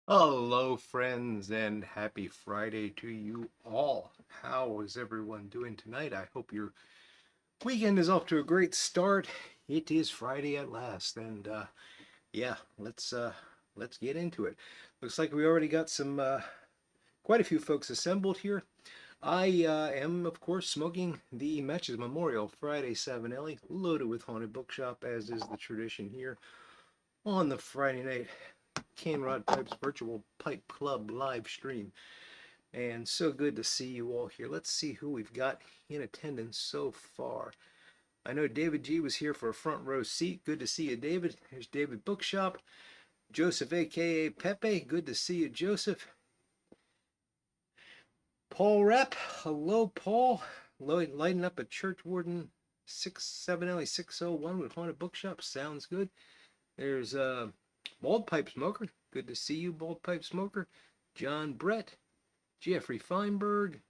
Hello, friends, and happy Friday to you all. How is everyone doing tonight? I hope your weekend is off to a great start. It is Friday at last, and yeah, let's get into it. Looks like we already got some quite a few folks assembled here. I am, of course, smoking the Matches Memorial Friday Savinelli, loaded with Haunted Bookshop, as is the tradition here on the Friday night CaneRod Pipes Virtual Pipe Club live stream. And so good to see you all here. Let's see who we've got in attendance so far. I know David G was here for a front row seat. Good to see you, David. Here's David Bookshop. Joseph, aka Pepe. Good to see you, Joseph. Paul Rep. Hello, Paul. Lighting up a Church Warden 670 601 with Haunted Bookshop. Sounds good. There's Bald Pipe Smoker. Good to see you, Bald Pipe Smoker. John Brett. Jeffrey Feinberg.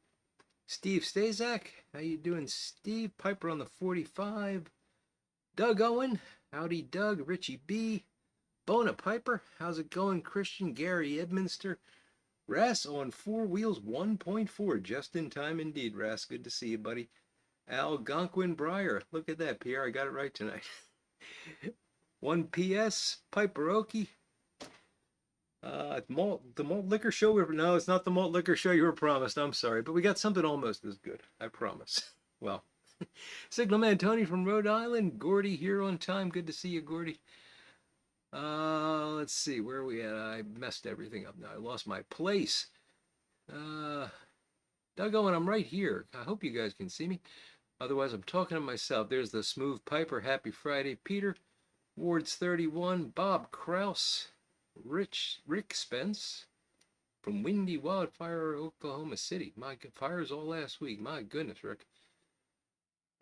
Steve Stazak. How you doing, Steve? Piper on the 45. Doug Owen. Howdy, Doug. Richie B. Bona Piper. How's it going, Christian? Gary Edminster. Ras on Four Wheels 1.4. Just in time indeed, Ras. Good to see you, buddy. Algonquin Breyer. Look at that, Pierre. I got it right tonight. 1PS. Piper Okie. The malt liquor show. No, it's not the malt liquor show you were promised. I'm sorry, but we got something almost as good. I promise. Well, Signal Man Tony from Rhode Island. Gordy here on time. Good to see you, Gordy. Let's see, where are we at? I messed everything up now. I lost my place. Doug Owen, I'm right here. I hope you guys can see me. Otherwise, I'm talking to myself. There's the Smooth Piper. Happy Friday, Peter. Ward's 31. Bob Kraus. Rick Spence from Windy Wildfire, Oklahoma City. My fires all last week. My goodness, Rick.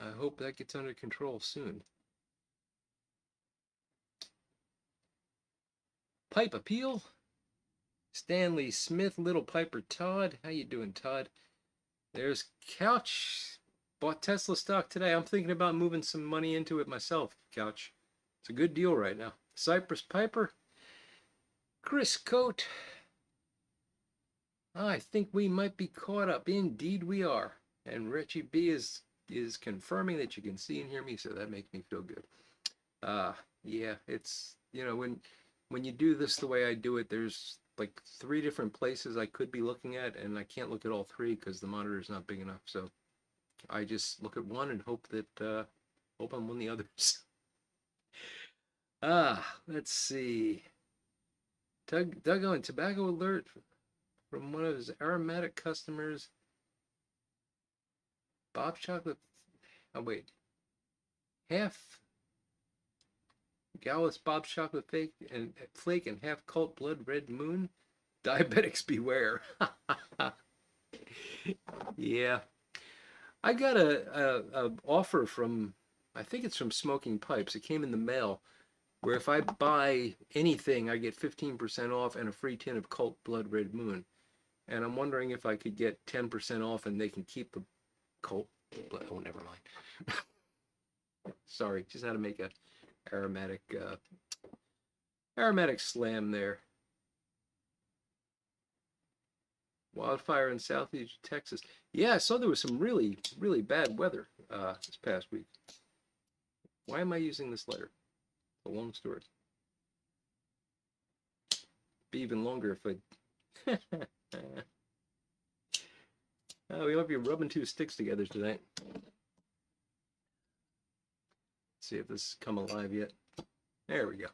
I hope that gets under control soon. Pipe Appeal. Stanley Smith, Little Piper Todd. How you doing, Todd? There's Couch. Bought Tesla stock today. I'm thinking about moving some money into it myself, Couch. It's a good deal right now. Cypress Piper. Chris Coate. I think we might be caught up. Indeed we are. And Richie B is confirming that you can see and hear me, so that makes me feel good. Yeah, it's, when you do this the way I do it, there's like 3 different places I could be looking at, and I can't look at all 3 because the monitor is not big enough. So I just look at one and hope I'm on the others. Let's see. Doug on tobacco alert from one of his aromatic customers. Bob Chocolate. Oh, wait. Half Gallus Bob's Chocolate Flake and half Cult Blood Red Moon. Diabetics beware. Yeah. I got a offer from, I think it's from Smoking Pipes. It came in the mail, where if I buy anything, I get 15% off and a free tin of Cult Blood Red Moon. And I'm wondering if I could get 10% off and they can keep the Cult Blood. Oh, never mind. Sorry, just had to make a aromatic slam there. Wildfire in southeast Texas. Yeah, I saw there was some really, really bad weather this past week. Why am I using this letter? It's a long story. Be even longer if I. Oh, we might be rubbing 2 sticks together tonight. Let's see if this has come alive yet. There we go.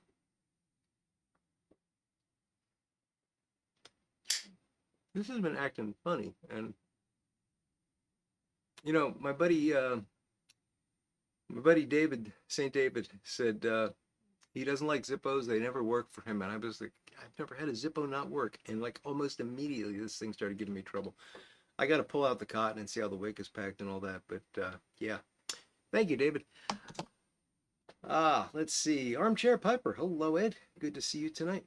This has been acting funny, and my buddy David St. David said he doesn't like Zippos. They never work for him, and I was like, I've never had a Zippo not work, and like almost immediately this thing started giving me trouble. I got to pull out the cotton and see how the wick is packed and all that, but yeah. Thank you, David. Let's see. Armchair Piper. Hello, Ed. Good to see you tonight.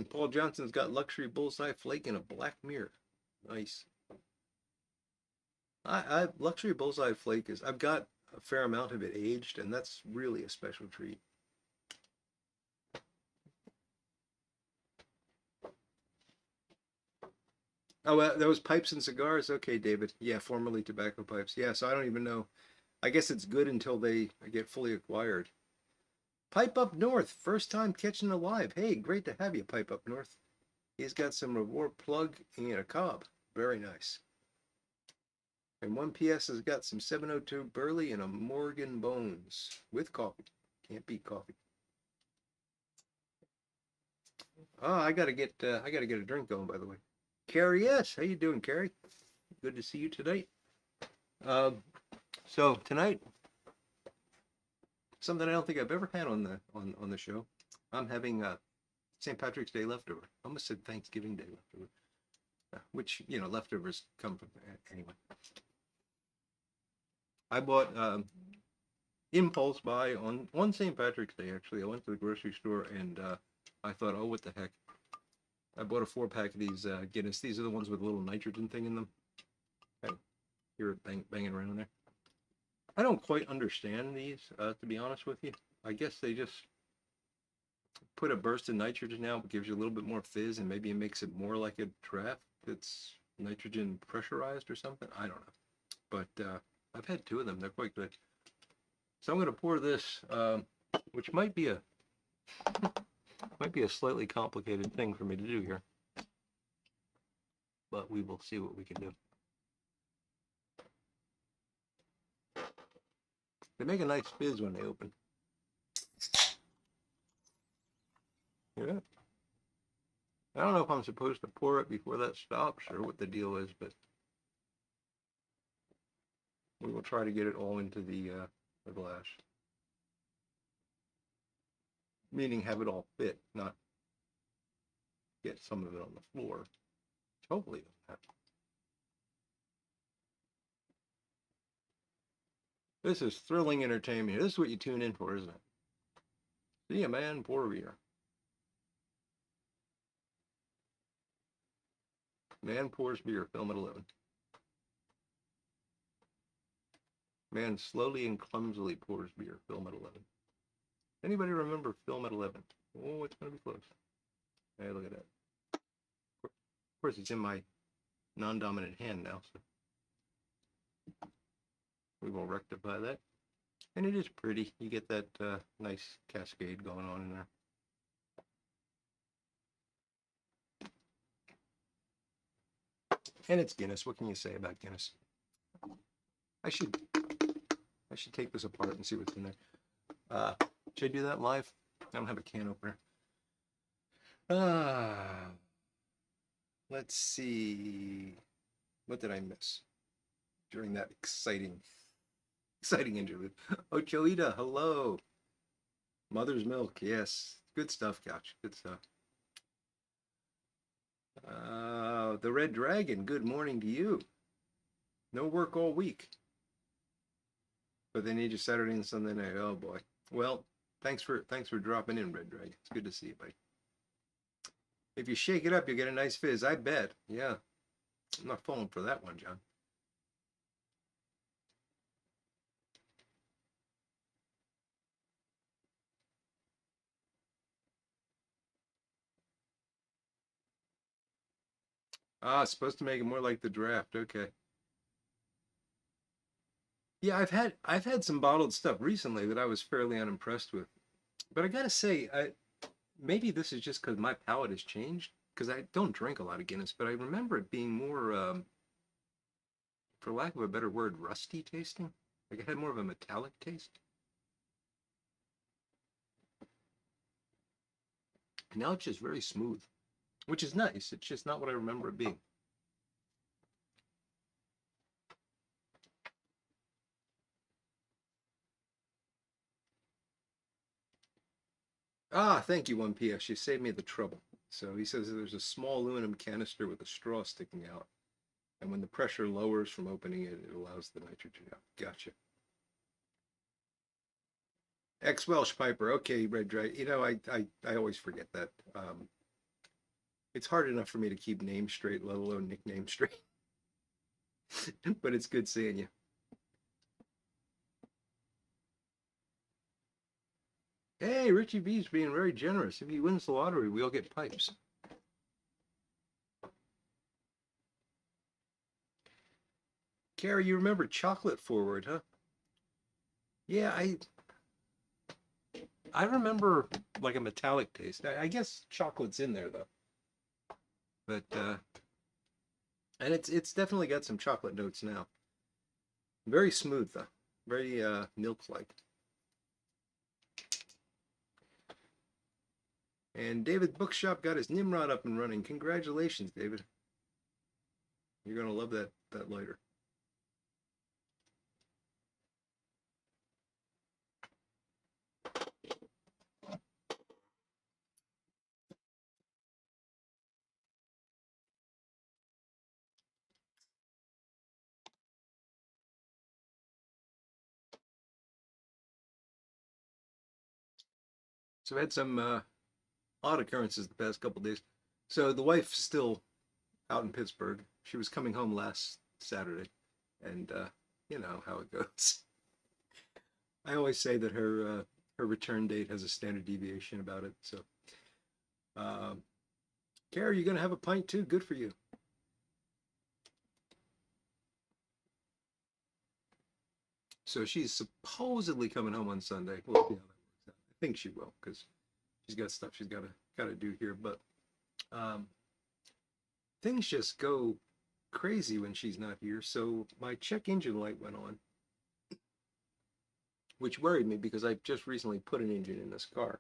Paul Johnson's got luxury bullseye flake in a black mirror. Nice. I luxury bullseye flake is, I've got a fair amount of it aged, and that's really a special treat. Oh, those pipes and cigars. Okay, David. Yeah, formerly tobacco pipes. Yeah, so I don't even know. I guess it's good until they get fully acquired. Pipe Up North, first time catching alive. Hey, great to have you, Pipe Up North. He's got some reward plug and a cob. Very nice. And 1PS has got some 702 Burley and a Morgan Bones with coffee. Can't beat coffee. Oh, I gotta get a drink going, by the way. Carrie, yes. How you doing, Carrie? Good to see you tonight. So tonight, something I don't think I've ever had on the show. I'm having St. Patrick's Day leftover. I almost said Thanksgiving Day leftover, which leftovers come from anyway. I bought impulse buy on St. Patrick's Day. Actually, I went to the grocery store and I thought, oh, what the heck. I bought a 4-pack of these Guinness. These are the ones with a little nitrogen thing in them. I hear it banging around there. I don't quite understand these, to be honest with you. I guess they just put a burst of nitrogen out, gives you a little bit more fizz, and maybe it makes it more like a draft that's nitrogen pressurized or something. I don't know. But I've had 2 of them. They're quite good. So I'm going to pour this, which might be a slightly complicated thing for me to do here. But we will see what we can do. They make a nice fizz when they open. Yeah. I don't know if I'm supposed to pour it before that stops or what the deal is, but we will try to get it all into the glass. Meaning have it all fit, not get some of it on the floor. Which hopefully doesn't happen. This is thrilling entertainment. This is what you tune in for, isn't it? See a man pour beer. Man pours beer, film at 11. Man slowly and clumsily pours beer, film at 11. Anybody remember film at 11? Oh, it's going to be close. Hey, look at that. Of course, it's in my non-dominant hand now, so we will rectify that. And it is pretty. You get that nice cascade going on in there. And it's Guinness. What can you say about Guinness? I should take this apart and see what's in there. Should I do that live? I don't have a can opener. Let's see. What did I miss during that exciting interlude? Oh, Choita, hello. Mother's Milk, yes. Good stuff, Couch. Good stuff. The Red Dragon, good morning to you. No work all week. But they need you Saturday and Sunday night. Oh boy. Well, thanks for dropping in, Red Dragon. It's good to see you, buddy. If you shake it up, you get a nice fizz. I bet. Yeah. I'm not falling for that one, John. Ah, it's supposed to make it more like the draft. Okay. Yeah, I've had some bottled stuff recently that I was fairly unimpressed with. But I gotta say, maybe this is just because my palate has changed. Because I don't drink a lot of Guinness, but I remember it being more, for lack of a better word, rusty tasting. Like it had more of a metallic taste. And now it's just very smooth, which is nice. It's just not what I remember it being. Ah, thank you, 1PS. You saved me the trouble. So he says there's a small aluminum canister with a straw sticking out. And when the pressure lowers from opening it, it allows the nitrogen out. Gotcha. Ex-Welsh Piper. Okay, Red Dragon. You know, I always forget that. It's hard enough for me to keep names straight, let alone nicknames straight. But it's good seeing you. Hey, Richie B's being very generous. If he wins the lottery, we'll get pipes. Carrie, you remember chocolate forward, huh? Yeah, I remember like a metallic taste. I guess chocolate's in there though. But and it's definitely got some chocolate notes now. Very smooth though. Very milk-like. And David Bookshop got his Nimrod up and running. Congratulations, David. You're gonna love that lighter. So I had some odd occurrences the past couple days. So the wife's still out in Pittsburgh. She was coming home last Saturday, and you know how it goes. I always say that her return date has a standard deviation about it. So, um, Carrie, you gonna have a pint too? Good for you. So she's supposedly coming home on Sunday. We'll see how that works out. I think she will because she's got stuff she's gotta do here. But um, things just go crazy when she's not here. So my check engine light went on, which worried me because I just recently put an engine in this car,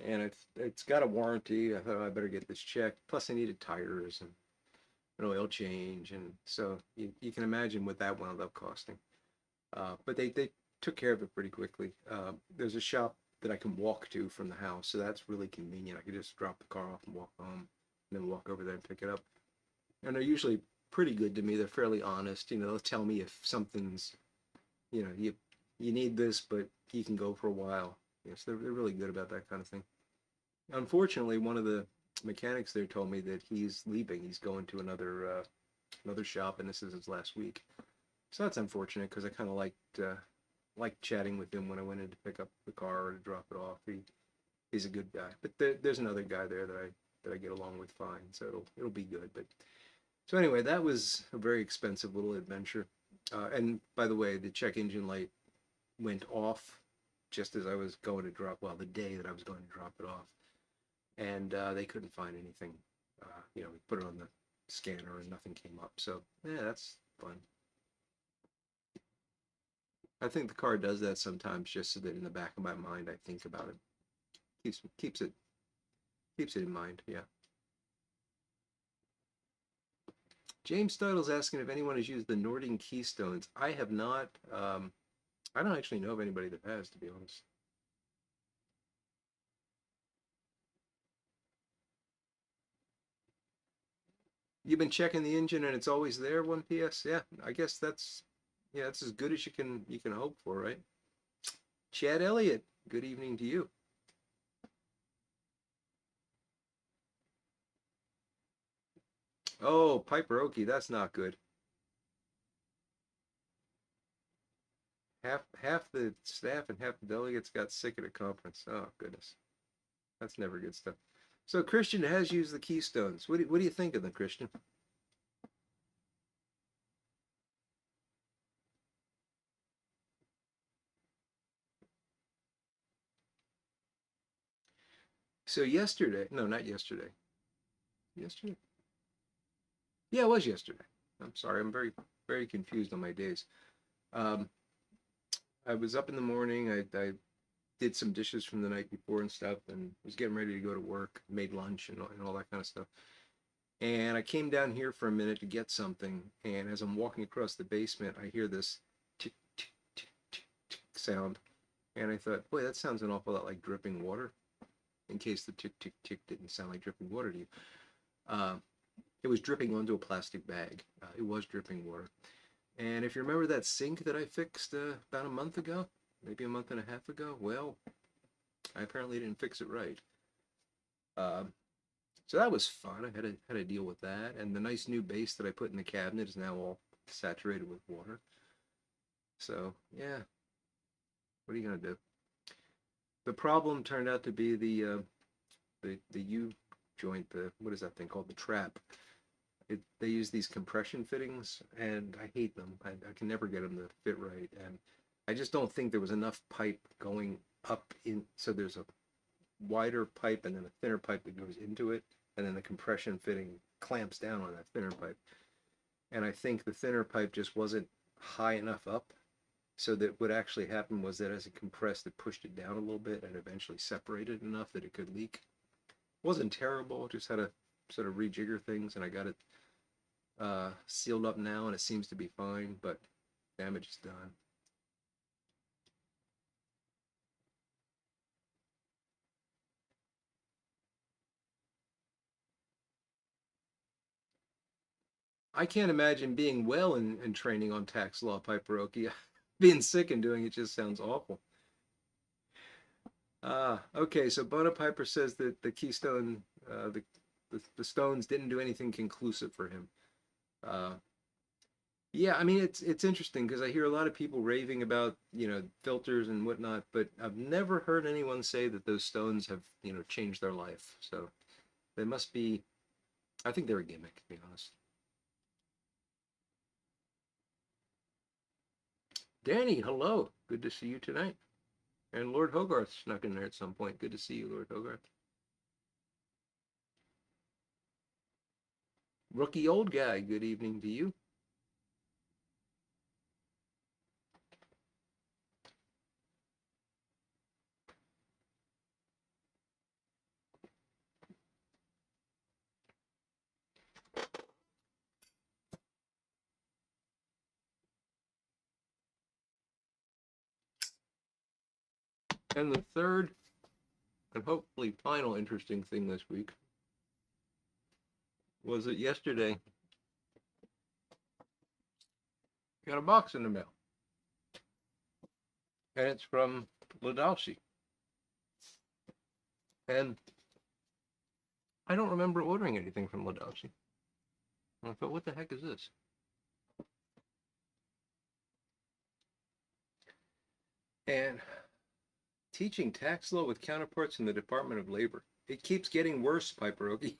and it's got a warranty. I thought I better get this checked. Plus, I needed tires and an oil change, and so you can imagine what that wound up costing. But they took care of it pretty quickly. There's a shop that I can walk to from the house, so that's really convenient. I could just drop the car off and walk home, and then walk over there and pick it up. And they're usually pretty good to me. They're fairly honest. You know, they'll tell me if something's, you know, you need this, but you can go for a while. Yes, they're really good about that kind of thing. Unfortunately, one of the mechanics there told me that he's leaving. He's going to another shop, and this is his last week. So that's unfortunate because I kind of liked chatting with him when I went in to pick up the car or to drop it off. He's a good guy, but there's another guy there that I get along with fine, so it'll be good. But so anyway, that was a very expensive little adventure. And by the way, the check engine light went off just as I was going to drop, well, the day that I was going to drop it off, and they couldn't find anything. You know, we put it on the scanner and nothing came up. So yeah, that's fun. I think the car does that sometimes just so that in the back of my mind I think about it. Keeps it in mind. Yeah. James Stidle's asking if anyone has used the Nording Keystones. I have not. I don't actually know of anybody that has, to be honest. You've been checking the engine and it's always there, 1PS? Yeah, I guess yeah, that's as good as you can hope for, right? Chad Elliott, good evening to you. Oh, Piper Okie, that's not good. Half the staff and half the delegates got sick at a conference. Oh goodness, that's never good stuff. So Christian has used the Keystones. What do you think of them, Christian? So yesterday, no, not yesterday. Yesterday? Yeah, it was yesterday. I'm sorry, I'm very confused on my days. Um, I was up in the morning. I did some dishes from the night before and stuff, and was getting ready to go to work. Made lunch and all that kind of stuff. And I came down here for a minute to get something, and as I'm walking across the basement, I hear this tick tick tick tick tick sound, and I thought, boy, that sounds an awful lot like dripping water. In case the tick tick tick didn't sound like dripping water to you, uh, it was dripping onto a plastic bag. It was dripping water. And if you remember that sink that I fixed about a month ago, maybe a month and a half ago, well, I apparently didn't fix it right. Um, so that was fun. I had to deal with that, and the nice new base that I put in the cabinet is now all saturated with water. So yeah, what are you gonna do? The problem turned out to be the U joint. The what is that thing called? The trap. They use these compression fittings, and I hate them. I can never get them to fit right, and I just don't think there was enough pipe going up in. So there's a wider pipe and then a thinner pipe that goes into it, and then the compression fitting clamps down on that thinner pipe. And I think the thinner pipe just wasn't high enough up, so that what actually happened was that as it compressed, it pushed it down a little bit and eventually separated enough that it could leak. It wasn't terrible, just had to sort of rejigger things, and I got it sealed up now, and it seems to be fine, but damage is done. I can't imagine being well in training on tax law, Piperoki. Being sick and doing it just sounds awful. Okay, so Bona Piper says that the Keystone, the stones didn't do anything conclusive for him. Uh, yeah, I mean it's interesting because I hear a lot of people raving about filters and whatnot, but I've never heard anyone say that those stones have changed their life. So they must be. I think they're a gimmick, to be honest. Danny, hello. Good to see you tonight. And Lord Hogarth snuck in there at some point. Good to see you, Lord Hogarth. Rookie old guy, good evening to you. And the third and hopefully final interesting thing this week was that yesterday I got a box in the mail. And it's from Ladalsi. And I don't remember ordering anything from Ladalsi. And I thought, what the heck is this? And teaching tax law with counterparts in the Department of Labor. It keeps getting worse, Piperogi.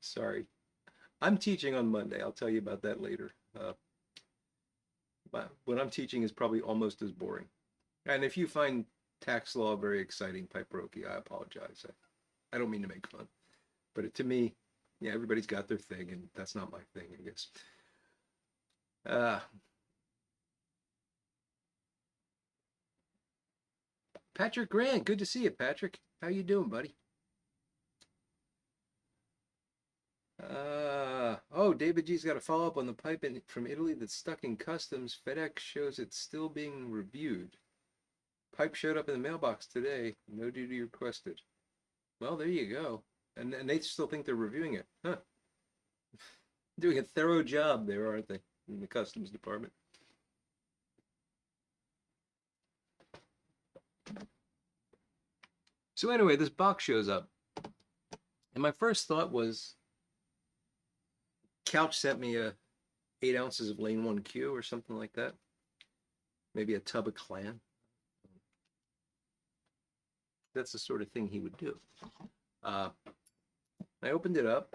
Sorry. I'm teaching on Monday. I'll tell you about that later. But what I'm teaching is probably almost as boring. And if you find tax law very exciting, Piperoki, I apologize. I don't mean to make fun. But to me, yeah, everybody's got their thing, and that's not my thing, I guess. Patrick Grant, good to see you, Patrick. How you doing, buddy? Oh, David G's got a follow-up on the pipe from Italy that's stuck in customs. FedEx shows it's still being reviewed. Pipe showed up in the mailbox today. No duty requested. Well, there you go. And they still think they're reviewing it. Huh. Doing a thorough job there, aren't they, in the customs department? So anyway, this box shows up. And my first thought was, Couch sent me 8 ounces of Lane 1Q or something like that. Maybe a tub of Clan. That's the sort of thing he would do. I opened it up.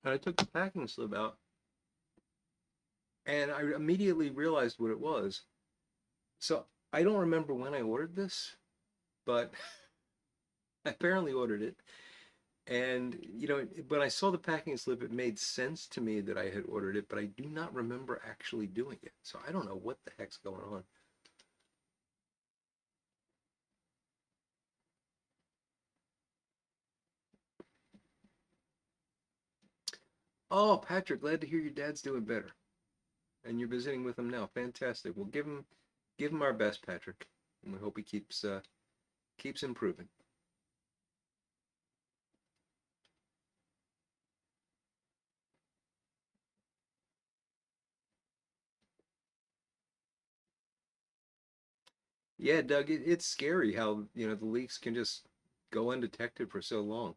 And I took the packing slip out. And I immediately realized what it was. So I don't remember when I ordered this, but I apparently ordered it. And, when I saw the packing slip, it made sense to me that I had ordered it, but I do not remember actually doing it. So I don't know what the heck's going on. Oh, Patrick, glad to hear your dad's doing better. And you're visiting with him now. Fantastic. Well, give him our best, Patrick. And we hope he keeps improving. Yeah, Doug, it's scary how, the leaks can just go undetected for so long.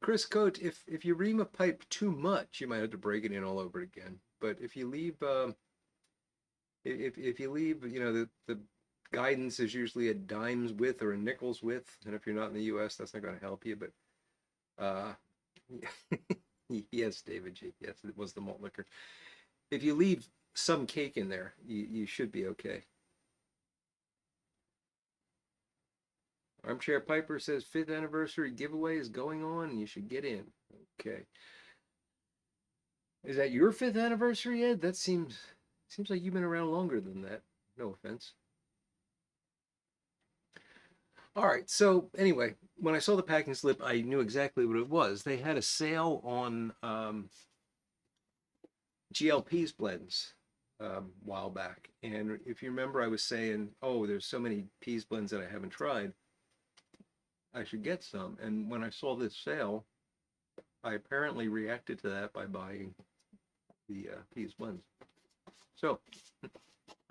Chris Coates, if you ream a pipe too much, you might have to break it in all over again. But if you leave, if you leave, the guidance is usually a dime's width or a nickel's width, and if you're not in the U.S., that's not going to help you. But uh, yes, David G. Yes, it was the malt liquor. If you leave some cake in there, you should be okay. Armchair Piper says 5th anniversary giveaway is going on and you should get in. Okay. Is that your 5th anniversary, Ed? That seems like you've been around longer than that. No offense. All right. So anyway, when I saw the packing slip, I knew exactly what it was. They had a sale on GLP's blends a while back. And if you remember, I was saying, oh, there's so many Peas blends that I haven't tried. I should get some. And when I saw this sale, I apparently reacted to that by buying the Peas blends. So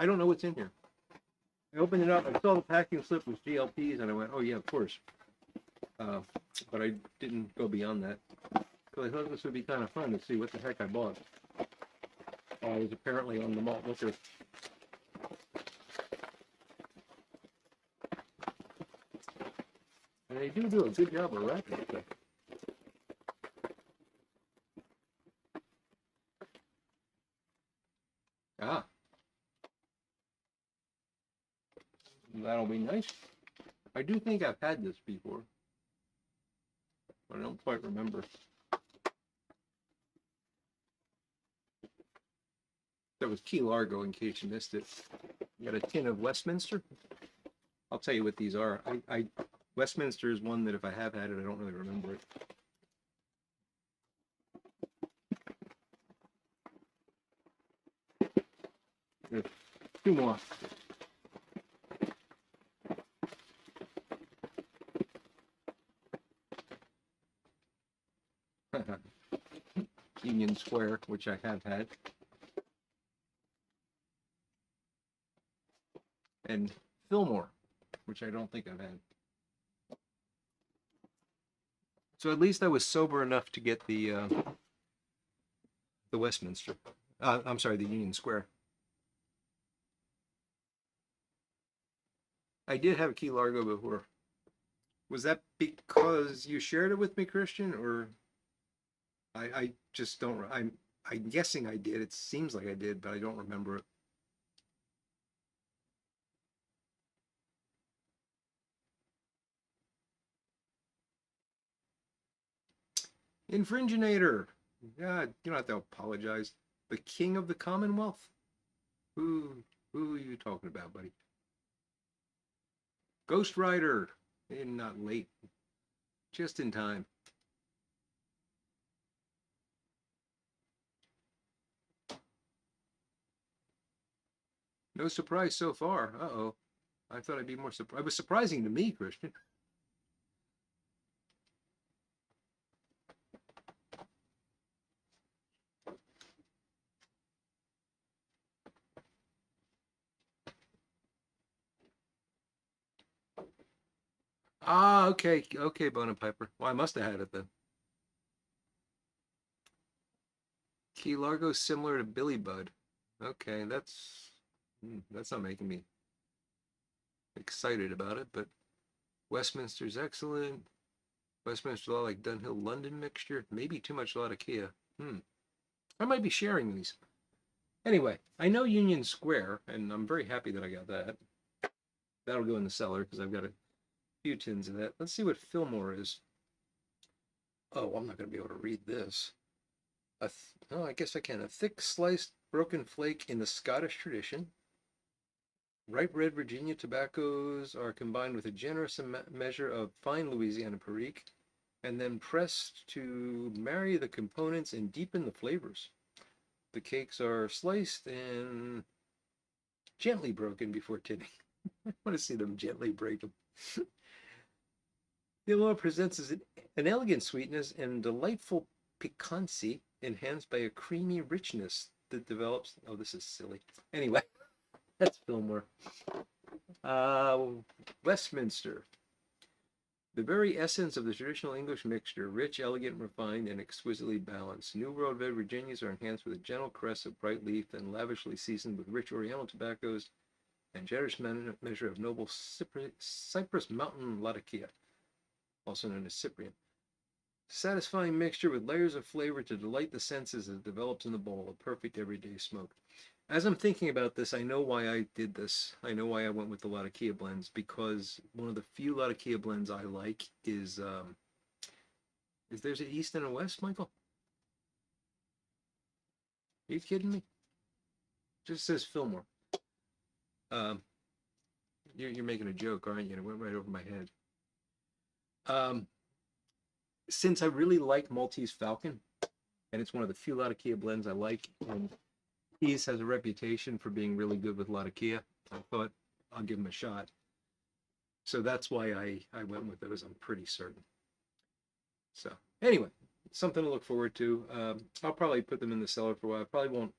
I don't know what's in here. I opened it up. I saw the packing slip was GLPs, and I went, "Oh yeah, of course." But I didn't go beyond that because I thought this would be kind of fun to see what the heck I bought. I was apparently on the malt liquor. And they do a good job of wrapping it. Ah, that'll be nice. I do think I've had this before, but I don't quite remember. That was Key Largo, in case you missed it. You got a tin of Westminster. I'll tell you what these are. Westminster is one that if I have had it, I don't really remember it. There's 2 more. Union Square, which I have had. And Fillmore, which I don't think I've had. So at least I was sober enough to get the Westminster. I'm sorry, the Union Square. I did have Key Largo before. Was that because you shared it with me, Christian, or I just don't. I'm guessing I did. It seems like I did, but I don't remember it. Infringinator. Yeah, you don't have to apologize. The king of the Commonwealth. Who are you talking about, buddy? Ghost Rider. And not late. Just in time. No surprise so far. Uh-oh. I thought I'd be more surprised. It was surprising to me, Christian. Ah, okay. Okay, Bona Piper. Well, I must have had it then. Key Largo's similar to Billy Bud. Okay, that's not making me excited about it, but Westminster's excellent. Westminster's a lot like Dunhill London mixture. Maybe too much Latakia. I might be sharing these. Anyway, I know Union Square, and I'm very happy that I got that. That'll go in the cellar because I've got a few tins of that. Let's see what Fillmore is. Oh, I'm not going to be able to read this. Oh, I guess I can. A thick sliced broken flake in the Scottish tradition. Ripe red Virginia tobaccos are combined with a generous measure of fine Louisiana Perique and then pressed to marry the components and deepen the flavors. The cakes are sliced and gently broken before tinning. I want to see them gently break them. The aroma presents as an elegant sweetness and delightful piquancy enhanced by a creamy richness that develops. Oh, this is silly. Anyway, that's Fillmore. Westminster. The very essence of the traditional English mixture, rich, elegant, refined, and exquisitely balanced. New World red Virginias are enhanced with a gentle caress of bright leaf and lavishly seasoned with rich Oriental tobaccos and generous measure of noble Cypress Mountain Latakia, also known as Cyprian. Satisfying mixture with layers of flavor to delight the senses as it develops in the bowl, a perfect everyday smoke. As I'm thinking about this, I know why I did this. I know why I went with the Latakia blends, because one of the few Latakia blends I like is there's an East and a West, Michael? Are you kidding me? Just says Fillmore. Um, you're making a joke, aren't you? It went right over my head. Um, since I really like Maltese Falcon, and it's one of the few Latakia blends I like, and Peace has a reputation for being really good with Latakia, I thought I'll give him a shot. So that's why I went with those, I'm pretty certain. So anyway, something to look forward to. I'll probably put them in the cellar for a while. I probably won't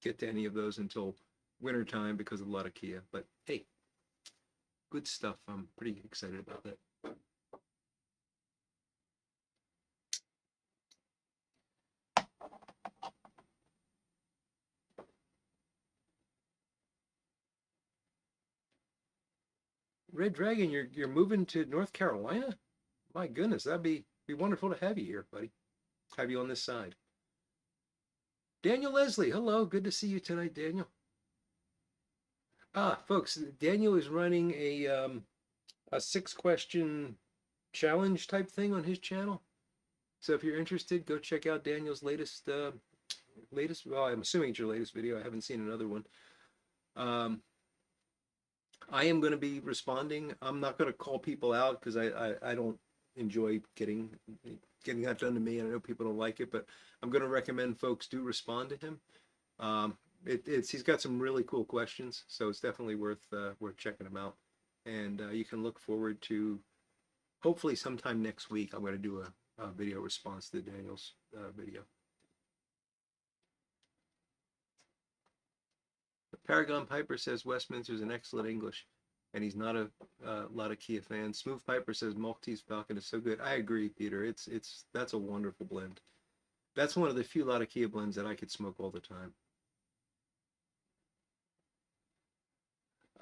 get to any of those until winter time because of Latakia, but hey, good stuff. I'm pretty excited about that. Red Dragon, you're moving to North Carolina? My goodness, that'd be wonderful to have you here, buddy. Have you on this side. Daniel Leslie, hello. Good to see you tonight, Daniel. Folks, Daniel is running a 6-question challenge type thing on his channel. So if you're interested, go check out Daniel's latest. Well, I'm assuming it's your latest video. I haven't seen another one. I am going to be responding. I'm not going to call people out because I don't enjoy getting that done to me, and I know people don't like it, but I'm going to recommend folks do respond to him. He's got some really cool questions, so it's definitely worth checking them out. And you can look forward to hopefully sometime next week. I'm going to do a video response to Daniel's video. Paragon Piper says Westminster is an excellent English, and he's not a Latakia fan. Smooth Piper says Maltese Falcon is so good. I agree, Peter. That's a wonderful blend. That's one of the few Latakia blends that I could smoke all the time.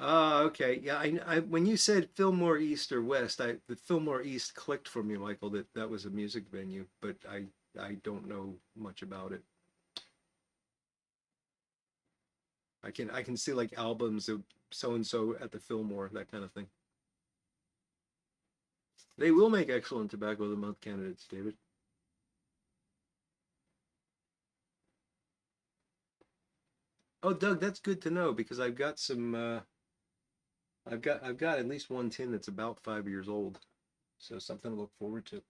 Okay. Yeah, when you said Fillmore East or West, the Fillmore East clicked for me, Michael, that was a music venue, but I don't know much about it. I can see like albums of so and so at the Fillmore, that kind of thing. They will make excellent tobacco of the month candidates, David. Oh, Doug, that's good to know because I've got some I've got at least one tin that's about 5 years old. So something to look forward to.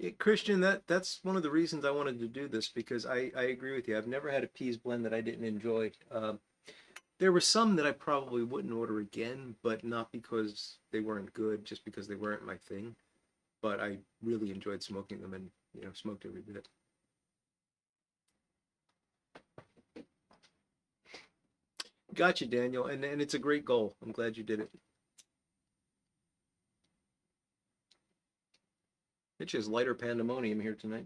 Yeah, Christian, that's one of the reasons I wanted to do this because I agree with you. I've never had a peas blend that I didn't enjoy. There were some that I probably wouldn't order again, but not because they weren't good, just because they weren't my thing. But I really enjoyed smoking them and, smoked every bit. Gotcha, Daniel. And it's a great goal. I'm glad you did it. It's just lighter pandemonium here tonight.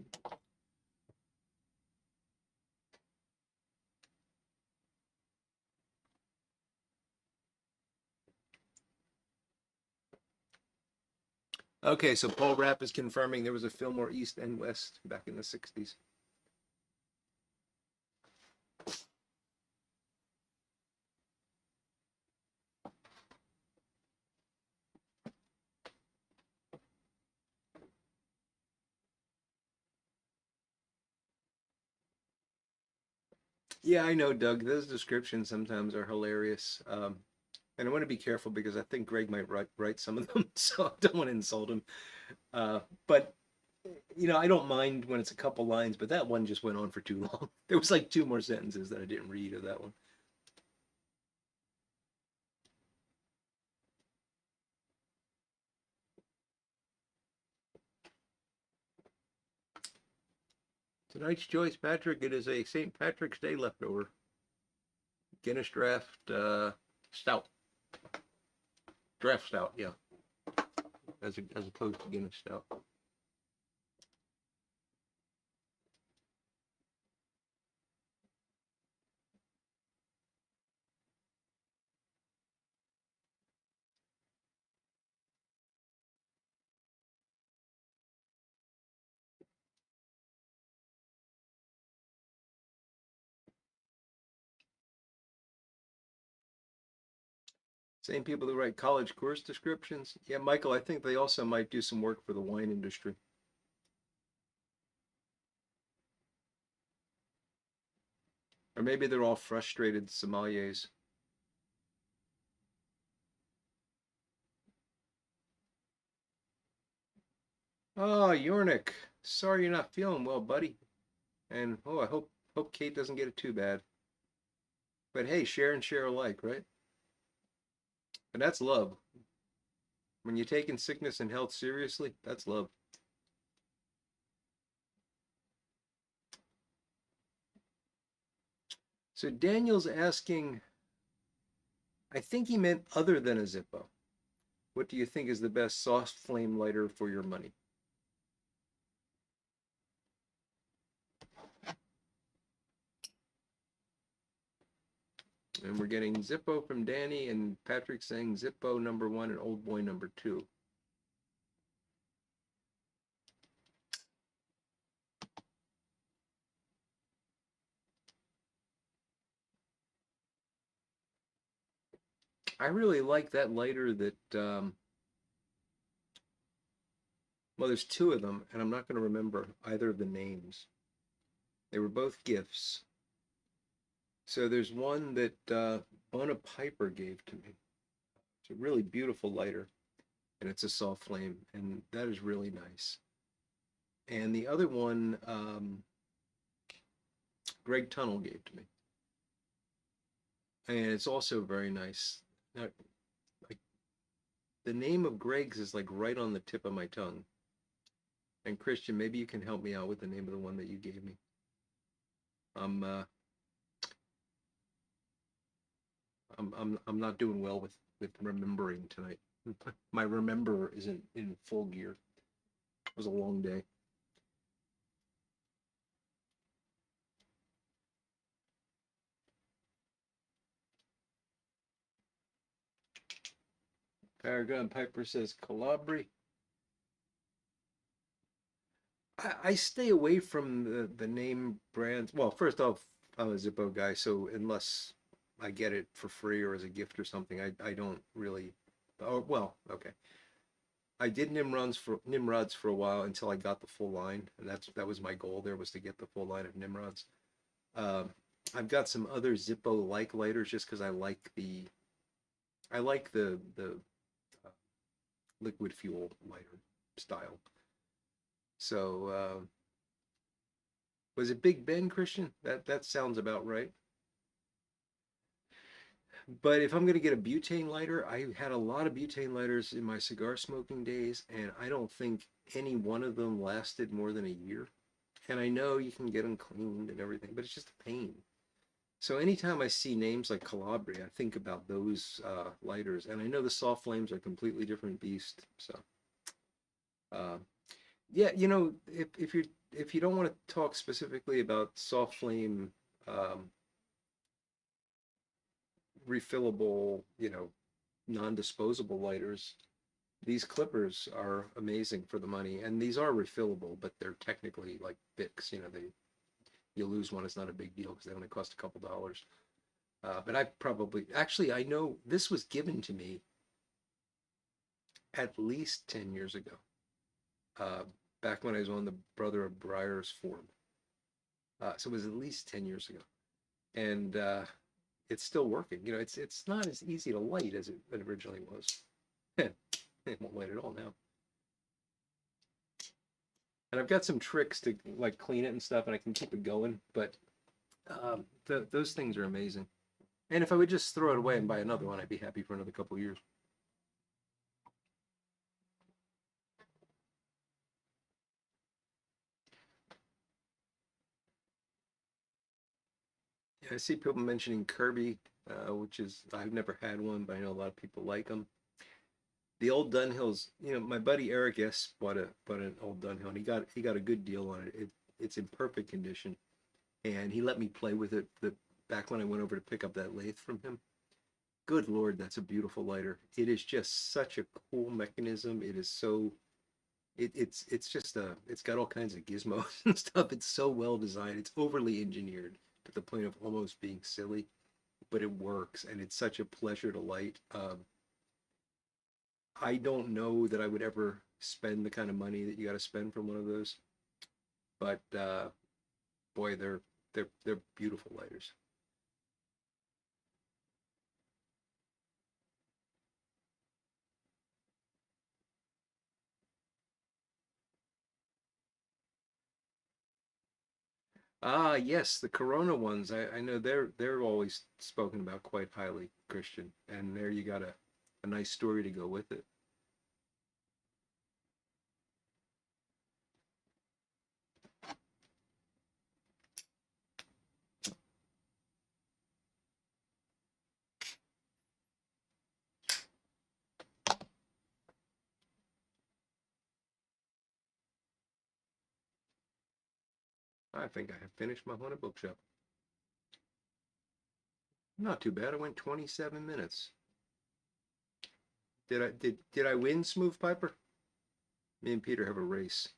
Okay, so Paul Rapp is confirming there was a Fillmore East and West back in the 60s. Yeah, I know, Doug. Those descriptions sometimes are hilarious. And I want to be careful because I think Greg might write some of them, so I don't want to insult him. But I don't mind when it's a couple lines, but that one just went on for too long. There was like 2 more sentences that I didn't read of that one. Tonight's choice, Patrick, it is a St. Patrick's Day leftover. Guinness Draft Stout. Draft Stout, yeah. As opposed to Guinness Stout. Same people that write college course descriptions. Yeah, Michael, I think they also might do some work for the wine industry. Or maybe they're all frustrated sommeliers. Oh, Yornik, sorry you're not feeling well, buddy. And oh, I hope Kate doesn't get it too bad. But hey, share and share alike, right? And that's love. When you're taking sickness and health seriously, that's love. So Daniel's asking, I think he meant other than a Zippo. What do you think is the best soft flame lighter for your money? And we're getting Zippo from Danny and Patrick saying Zippo #1 and Old Boy #2. I really like that lighter that, well, there's two of them, and I'm not going to remember either of the names. They were both gifts. So there's one that Bona Piper gave to me. It's a really beautiful lighter, and it's a soft flame, and that is really nice. And the other one, Greg Tunnel gave to me, and it's also very nice. Now, like the name of Greg's is like right on the tip of my tongue. And Christian, maybe you can help me out with the name of the one that you gave me. I'm uh, I'm not doing well with remembering tonight. My remember isn't in full gear. It was a long day. Paragon Piper says Calabri. I stay away from the name brands. Well, first off, I'm a Zippo guy, so unless I get it for free or as a gift or something, I don't really. Oh well, okay. I did Nimrods for a while until I got the full line, and that was my goal. There was to get the full line of Nimrods. Um, I've got some other Zippo like lighters just because I like the uh, liquid fuel lighter style. So was it Big Ben, Christian? That sounds about right. But if I'm going to get a butane lighter, I had a lot of butane lighters in my cigar smoking days, and I don't think any one of them lasted more than a year. And I know you can get them cleaned and everything, but it's just a pain. So anytime I see names like Calabria, I think about those lighters, and I know the soft flames are a completely different beast. So uh, yeah, if you don't want to talk specifically about soft flame um, refillable, non-disposable lighters, these clippers are amazing for the money, and these are refillable, but they're technically like Bics. They you lose one, it's not a big deal because they only cost a couple dollars. But I probably actually I know this was given to me at least 10 years ago, uh, back when I was on the Brother of Briars forum. So it was at least 10 years ago, and it's still working. It's not as easy to light as it originally was. It won't light at all now. And I've got some tricks to like clean it and stuff, and I can keep it going. But those things are amazing. And if I would just throw it away and buy another one, I'd be happy for another couple of years. I see people mentioning Kirby, which is, I've never had one, but I know a lot of people like them. The old Dunhills, my buddy Eric S bought an old Dunhill, and he got a good deal on it. It's in perfect condition, and he let me play with it back when I went over to pick up that lathe from him. Good Lord, that's a beautiful lighter. It is just such a cool mechanism. It is so it's just it's got all kinds of gizmos and stuff. It's so well designed. It's overly engineered to the point of almost being silly, but it works, and it's such a pleasure to light. I don't know that I would ever spend the kind of money that you got to spend from one of those, but boy, they're beautiful lighters. Ah, yes, the Corona ones. I know they're always spoken about quite highly, Christian. And there you got a nice story to go with it. I think I have finished my haunted bookshop. Not too bad. I went 27 minutes. Did I win, Smooth Piper? Me and Peter have a race.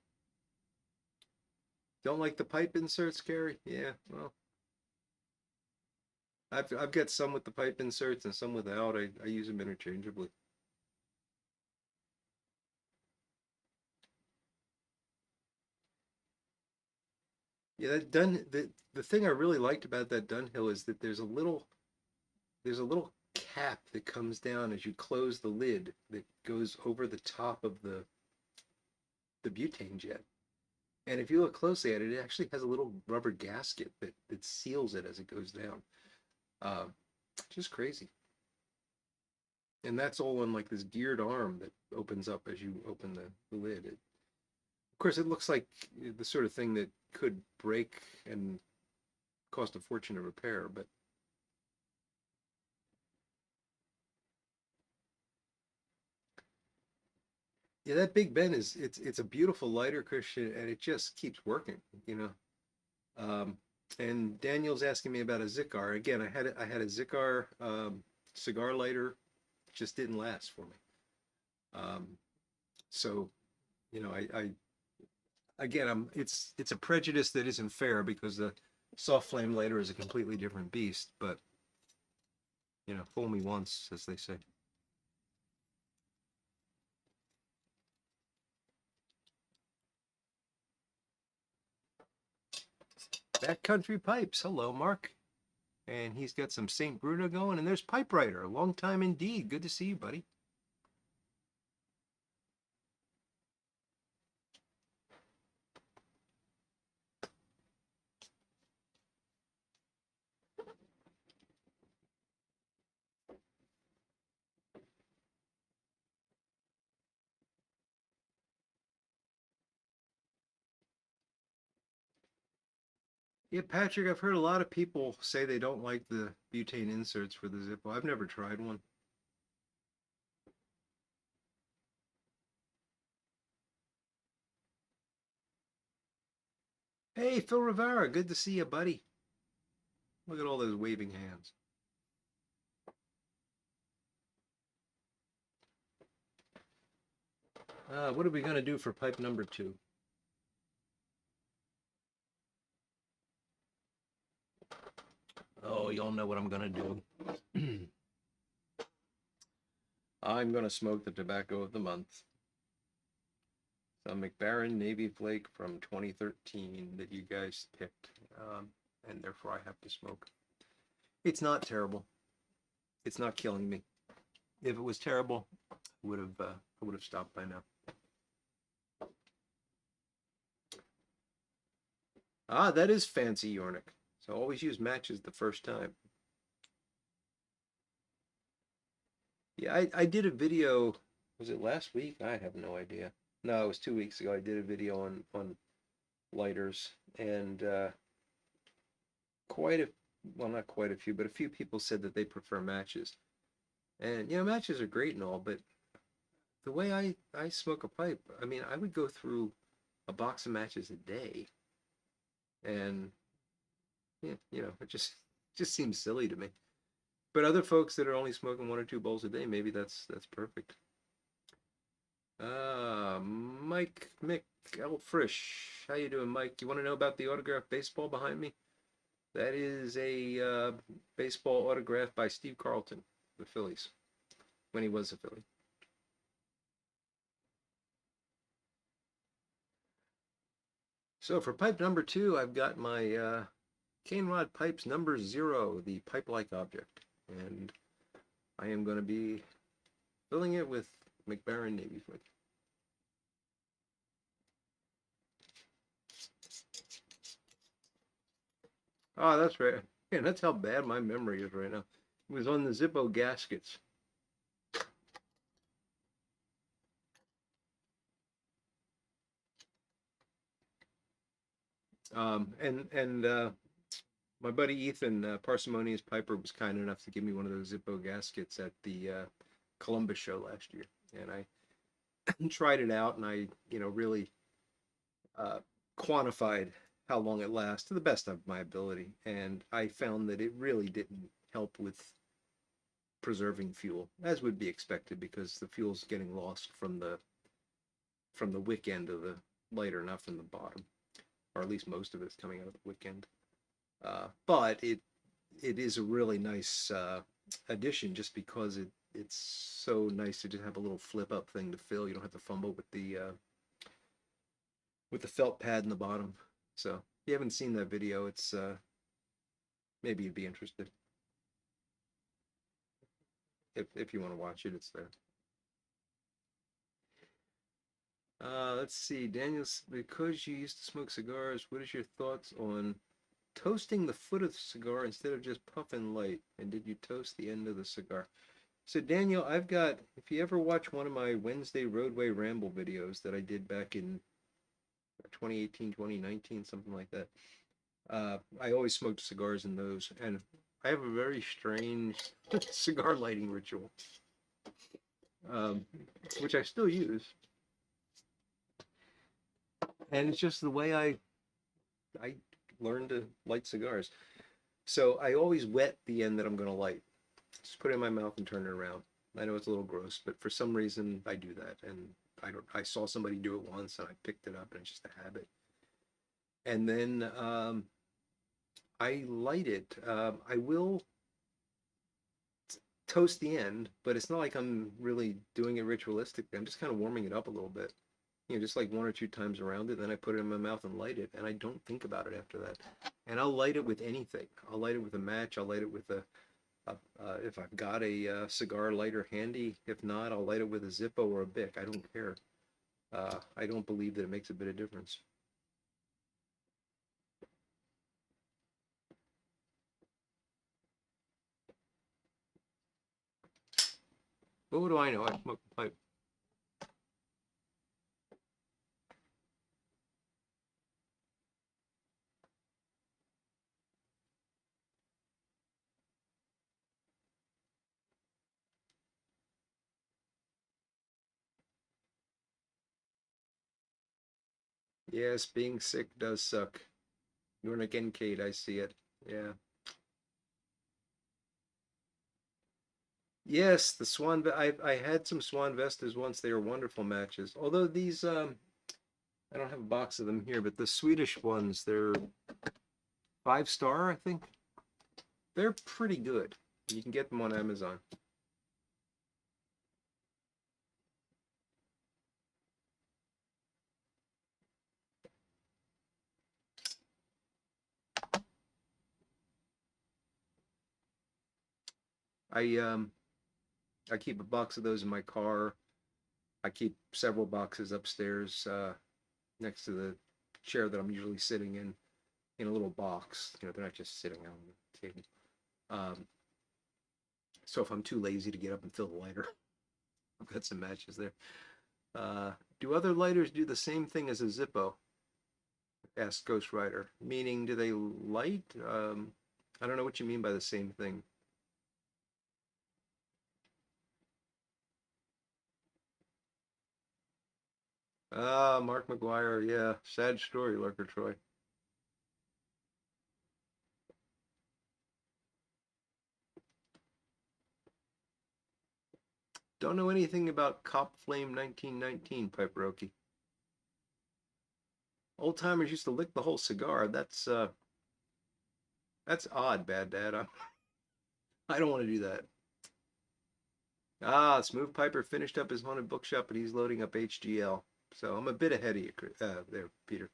Don't like the pipe inserts, Gary? Yeah, well, I've got some with the pipe inserts and some without. I use them interchangeably. Yeah, that the thing I really liked about that Dunhill is that there's a little cap that comes down as you close the lid that goes over the top of the butane jet. And if you look closely at it, it actually has a little rubber gasket that seals it as it goes down. Uh, just crazy. And that's all on like this geared arm that opens up as you open the lid. Of course, it looks like the sort of thing that could break and cost a fortune to repair, but yeah, that Big Ben it's a beautiful lighter, Christian, and it just keeps working, you know. Um, and Daniel's asking me about a Cigar. Again, I had a Cigar cigar lighter, just didn't last for me. Um, so I again, it's a prejudice that isn't fair because the soft flame lighter is a completely different beast. But fool me once, as they say. Backcountry Pipes. Hello, Mark. And he's got some St. Bruno going. And there's Pipe Writer. Long time indeed. Good to see you, buddy. Yeah, Patrick, I've heard a lot of people say they don't like the butane inserts for the Zippo. I've never tried one. Hey, Phil Rivera, good to see you, buddy. Look at all those waving hands. What are we going to do for pipe number 2? Oh, y'all know what I'm going to do. I'm going to smoke the tobacco of the month. Some McBaron Navy Flake from 2013 that you guys picked, and therefore I have to smoke. It's not terrible. It's not killing me. If it was terrible, I would have stopped by now. Ah, that is fancy Yornik. So always use matches the first time. Yeah, I did a video. Was it last week? I have no idea. No, it was 2 weeks ago. I did a video on lighters, and quite a well, not quite a few, but a few people said that they prefer matches. And matches are great and all, but the way I smoke a pipe, I mean, I would go through a box of matches a day, and yeah, it just seems silly to me. But other folks that are only smoking one or two bowls a day, maybe that's perfect. Mike McElfrish, how you doing, Mike? You want to know about the autographed baseball behind me? That is a baseball autograph by Steve Carlton, the Phillies, when he was a Philly. So for pipe number two, I've got my CaneRod pipes number 0, the pipe-like object, and I am going to be filling it with McBaron Navy Flick. Oh, that's right. Yeah, that's how bad my memory is right now. It was on the Zippo gaskets. And my buddy Ethan, Parsimonious Piper, was kind enough to give me one of those Zippo gaskets at the Columbus show last year, and I tried it out, and I, really uh, quantified how long it lasts to the best of my ability, and I found that it really didn't help with preserving fuel, as would be expected, because the fuel's getting lost from the wick end of the lighter, not from the bottom, or at least most of it's coming out of the wick end. But it is a really nice addition, just because it's so nice to just have a little flip up thing to fill. You don't have to fumble with the felt pad in the bottom. So if you haven't seen that video, it's maybe you'd be interested. If you want to watch it, it's there. Let's see, Daniel, because you used to smoke cigars, what is your thoughts on toasting the foot of the cigar instead of just puffing light? And did you toast the end of the cigar? So Daniel, I've got, if you ever watch one of my Wednesday Roadway Ramble videos that I did back in 2018, 2019, something like that, I always smoked cigars in those, and I have a very strange cigar lighting ritual, um, which I still use, and it's just the way I learned to light cigars. So I always wet the end that I'm going to light. Just put it in my mouth and turn it around. I know it's a little gross, but for some reason I do that, and I saw somebody do it once, and I picked it up, and it's just a habit. And then I light it. I will toast the end, but it's not like I'm really doing it ritualistic. I'm just kind of warming it up a little bit, just like one or two times around it. Then I put it in my mouth and light it, and I don't think about it after that. And I'll light it with anything. I'll light it with a match. I'll light it with if I've got a cigar lighter handy. If not, I'll light it with a Zippo or a Bic. I don't care. I don't believe that it makes a bit of difference. But what do I know? I smoke a pipe. Yes, being sick does suck. You're again, Kate. I see it. Yeah. Yes, the Swan. I had some Swan Vestas once. They were wonderful matches. Although these, I don't have a box of them here, but the Swedish ones, they're 5 star, I think. They're pretty good. You can get them on Amazon. I um I keep a box of those in my car. I keep several boxes upstairs next to the chair that I'm usually sitting in a little box. They're not just sitting on the table. Um, so if I'm too lazy to get up and fill the lighter, I've got some matches there. Do other lighters do the same thing as a Zippo? Asked Ghost Rider. Meaning, do they light? I don't know what you mean by the same thing. Ah, Mark McGuire, yeah. Sad story, Lurker Troy. Don't know anything about Cop Flame 1919, Piperoki. Old timers used to lick the whole cigar. That's odd, Bad Dad. I don't want to do that. Ah, Smooth Piper finished up his haunted bookshop, and he's loading up HGL. So I'm a bit ahead of you there, Peter.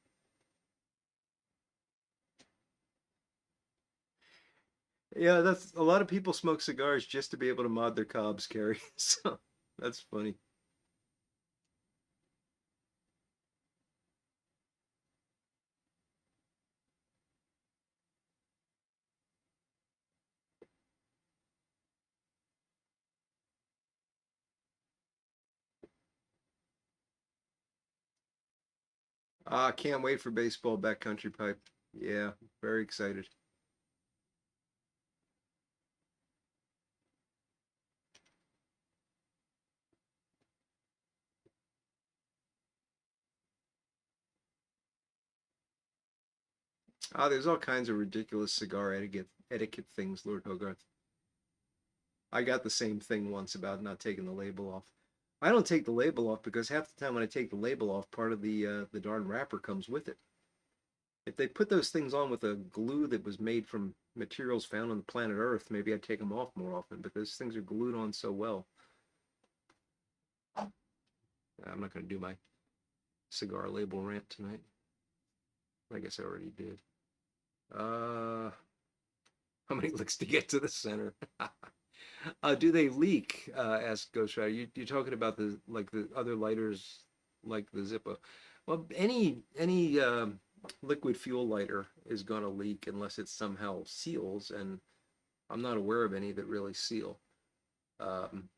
Yeah, that's a lot of people smoke cigars just to be able to mod their cobs, Carrie. So that's funny. Ah, can't wait for baseball backcountry pipe. Yeah, very excited. Ah, there's all kinds of ridiculous cigar etiquette things, Lord Hogarth. I got the same thing once about not taking the label off. I don't take the label off because half the time when I take the label off, part of the darn wrapper comes with it. If they put those things on with a glue that was made from materials found on the planet Earth, maybe I'd take them off more often. But those things are glued on so well. I'm not going to do my cigar label rant tonight. I guess I already did. Uh, how many licks to get to the center? Do they leak? Asked Ghost Rider. You're talking about the other lighters, like the Zippo. Well, any liquid fuel lighter is gonna leak unless it somehow seals, and I'm not aware of any that really seal. Um,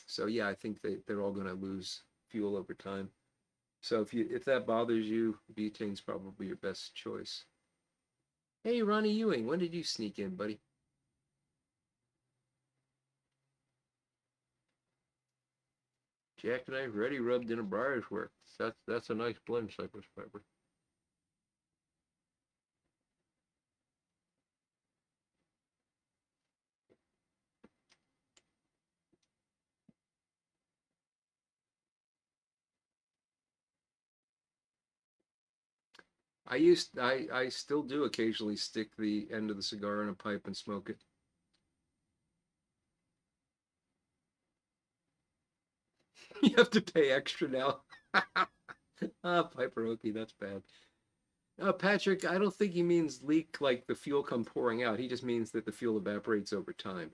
so yeah, I think they're all gonna lose fuel over time. So if that bothers you, butane's probably your best choice. Hey, Ronnie Ewing, when did you sneak in, buddy? Jackknife ready, rubbed in a briar's work. That's a nice blend, Cypress Pepper. I still do occasionally stick the end of the cigar in a pipe and smoke it. You have to pay extra now. Ah, Piper Okie, that's bad. Patrick, I don't think he means leak like the fuel come pouring out. He just means that the fuel evaporates over time.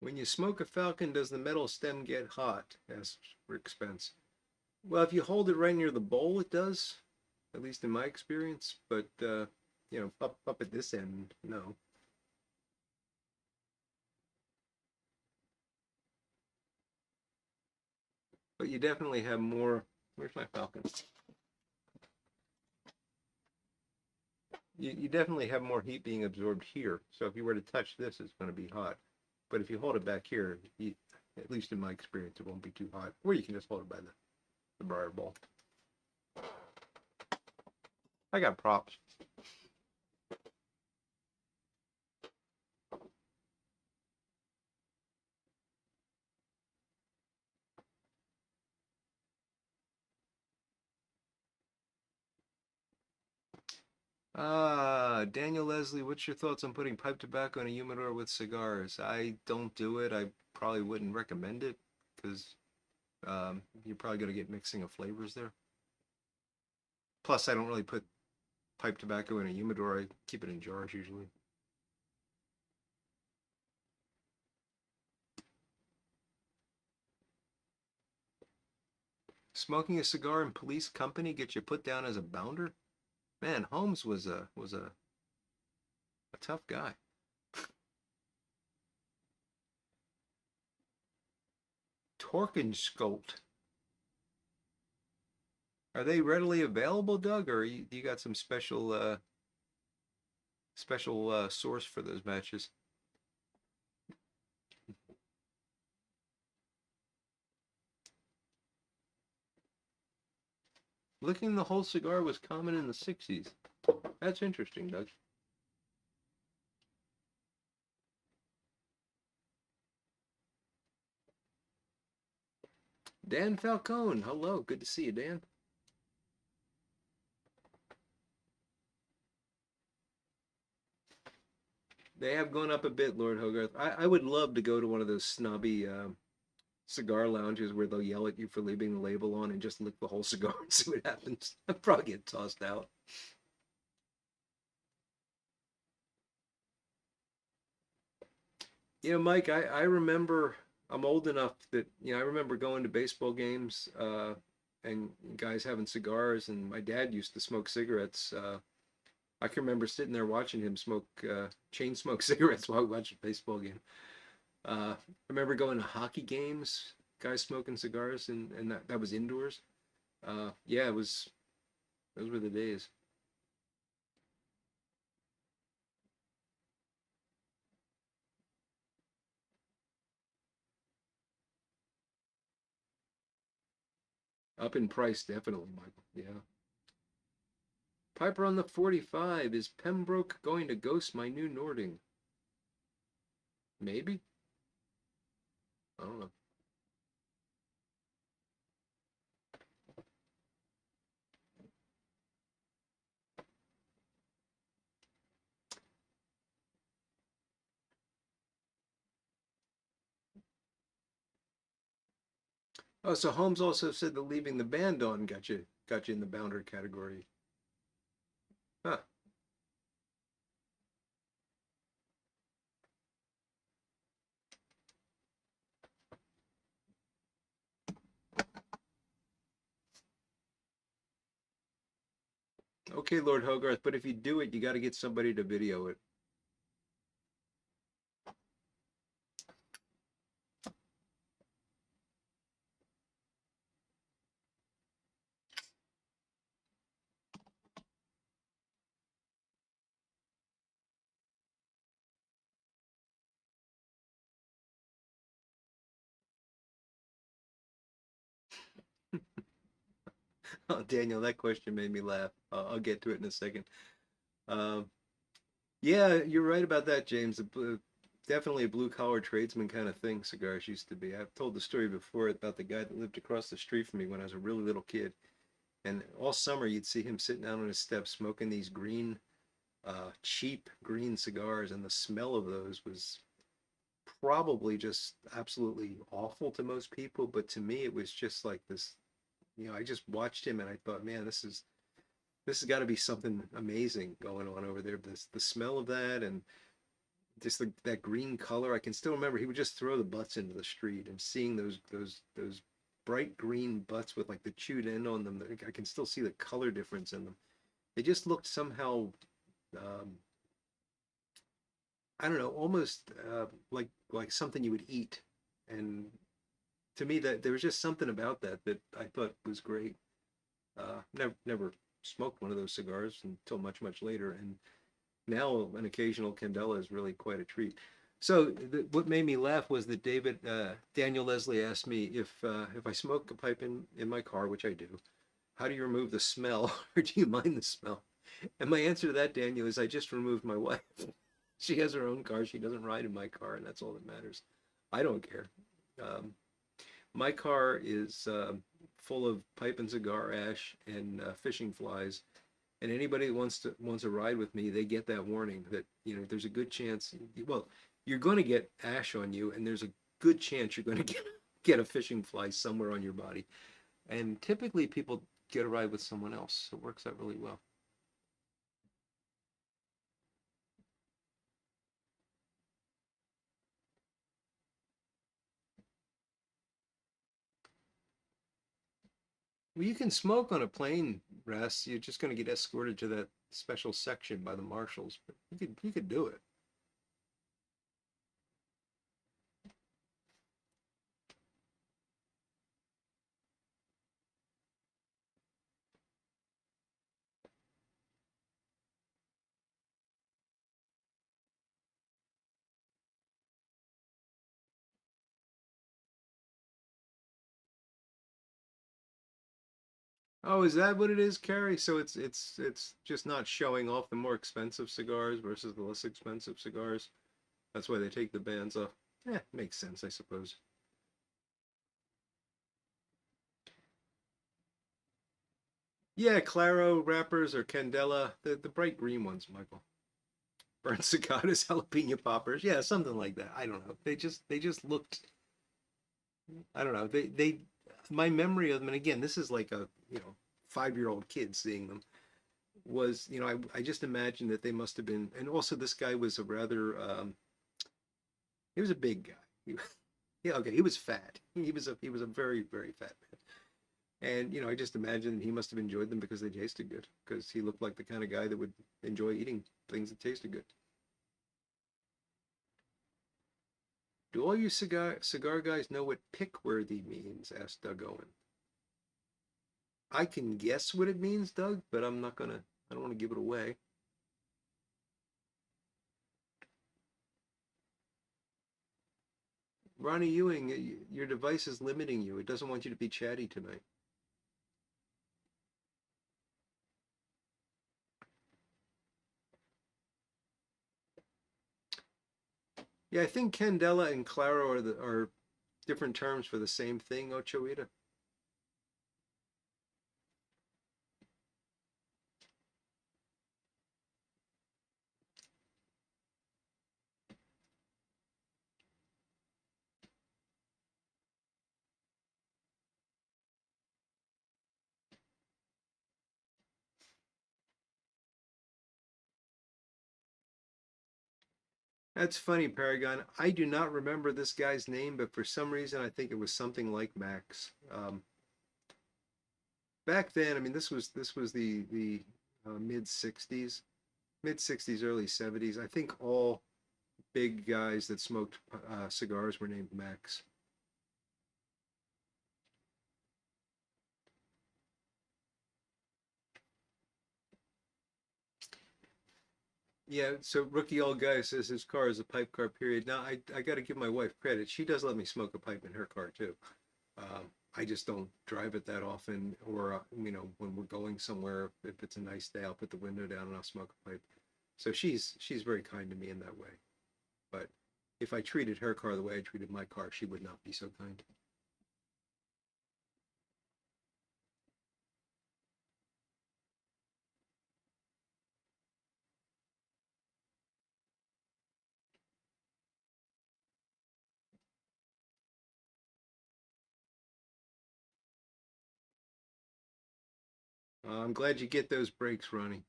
When you smoke a Falcon, does the metal stem get hot? Asks Rick Spence. Well, if you hold it right near the bowl, it does. At least in my experience. But up at this end, no. But you definitely have more. Where's my Falcon? You definitely have more heat being absorbed here. So if you were to touch this, it's going to be hot. But if you hold it back here, at least in my experience, it won't be too hot. Or you can just hold it by the briar ball. I got props. Daniel Leslie, what's your thoughts on putting pipe tobacco in a humidor with cigars? I don't do it. I probably wouldn't recommend it because you're probably going to get mixing of flavors there. Plus, I don't really put pipe tobacco in a humidor. I keep it in jars usually. Smoking a cigar in police company gets you put down as a bounder? Man, Holmes was a tough guy. Torkenskult. Are they readily available, Doug, or you got some special source for those matches? Licking the whole cigar was common in the 60s. That's interesting, Doug. Dan Falcone, hello. Good to see you, Dan. They have gone up a bit, Lord Hogarth. I would love to go to one of those snobby cigar lounges where they'll yell at you for leaving the label on and just lick the whole cigar and see what happens. I'd probably get tossed out. Mike, I remember I'm old enough that I remember going to baseball games and guys having cigars, and my dad used to smoke cigarettes. I can remember sitting there watching him smoke chain smoke cigarettes while we watched a baseball game. I remember going to hockey games, guys smoking cigars, and that was indoors. Yeah, it was those were the days. Up in price, definitely, Michael. Yeah. Piper on the 45. Is Pembroke going to ghost my new Nording? Maybe. I don't know. Oh, so Holmes also said that leaving the band on got you in the bounder category. Huh. Okay, Lord Hogarth, but if you do it, you got to get somebody to video it. Oh, Daniel, that question made me laugh. I'll get to it in a second. Um, yeah, you're right about that, James. Definitely a blue collar tradesman kind of thing, cigars used to be. I've told the story before about the guy that lived across the street from me when I was a really little kid. And all summer you'd see him sitting down on his steps smoking these green, cheap green cigars, and the smell of those was probably just absolutely awful to most people. But to me, it was just like this. I just watched him and I thought, man, this has got to be something amazing going on over there. The smell of that and just that green color. I can still remember he would just throw the butts into the street and seeing those bright green butts with like the chewed end on them. I can still see the color difference in them. They just looked somehow, um, I don't know, almost like something you would eat. And to me, that there was just something about that I thought was great. Never smoked one of those cigars until much later, and now an occasional candela is really quite a treat. So what made me laugh was that Daniel Leslie asked me if I smoke a pipe in my car, which I do, how do you remove the smell, or do you mind the smell? And my answer to that, Daniel, is I just removed my wife. She has her own car. She doesn't ride in my car, and that's all that matters. I don't care. Um, my car is full of pipe and cigar ash and fishing flies, and anybody that wants to ride with me, they get that warning that there's a good chance. Well, you're going to get ash on you, and there's a good chance you're going to get a fishing fly somewhere on your body. And typically, people get a ride with someone else. So it works out really well. Well, you can smoke on a plane, Russ. You're just going to get escorted to that special section by the marshals, but you could do it. Oh, is that what it is, Carrie? So it's just not showing off the more expensive cigars versus the less expensive cigars. That's why they take the bands off. Makes sense, I suppose. Yeah, Claro wrappers or Candela, the bright green ones, Michael. Burnt cicadas, jalapeno poppers. Yeah, something like that. I don't know. They just looked. I don't know. They my memory of them, and again, this is like a 5-year-old kid seeing them. Was I just imagined that they must have been, and also this guy was a rather he was a big guy. Yeah, okay, he was fat. He was a very very fat man, and I just imagined he must have enjoyed them because they tasted good. Because he looked like the kind of guy that would enjoy eating things that tasted good. Do all you cigar guys know what pickworthy means? Asked Doug Owen. I can guess what it means, Doug, but I'm not gonna. I don't want to give it away. Ronnie Ewing, your device is limiting you. It doesn't want you to be chatty tonight. Yeah, I think Candela and Claro are different terms for the same thing, Ochoita. That's funny, Paragon. I do not remember this guy's name, but for some reason I think it was something like Max. Back then, I mean, this was the mid '60s, early '70s. I think all big guys that smoked cigars were named Max. Yeah, so rookie old guy says his car is a pipe car, period. Now, I got to give my wife credit. She does let me smoke a pipe in her car too. I just don't drive it that often, or when we're going somewhere, if it's a nice day, I'll put the window down and I'll smoke a pipe. So she's very kind to me in that way. But if I treated her car the way I treated my car, she would not be so kind. I'm glad you get those breaks, Ronnie.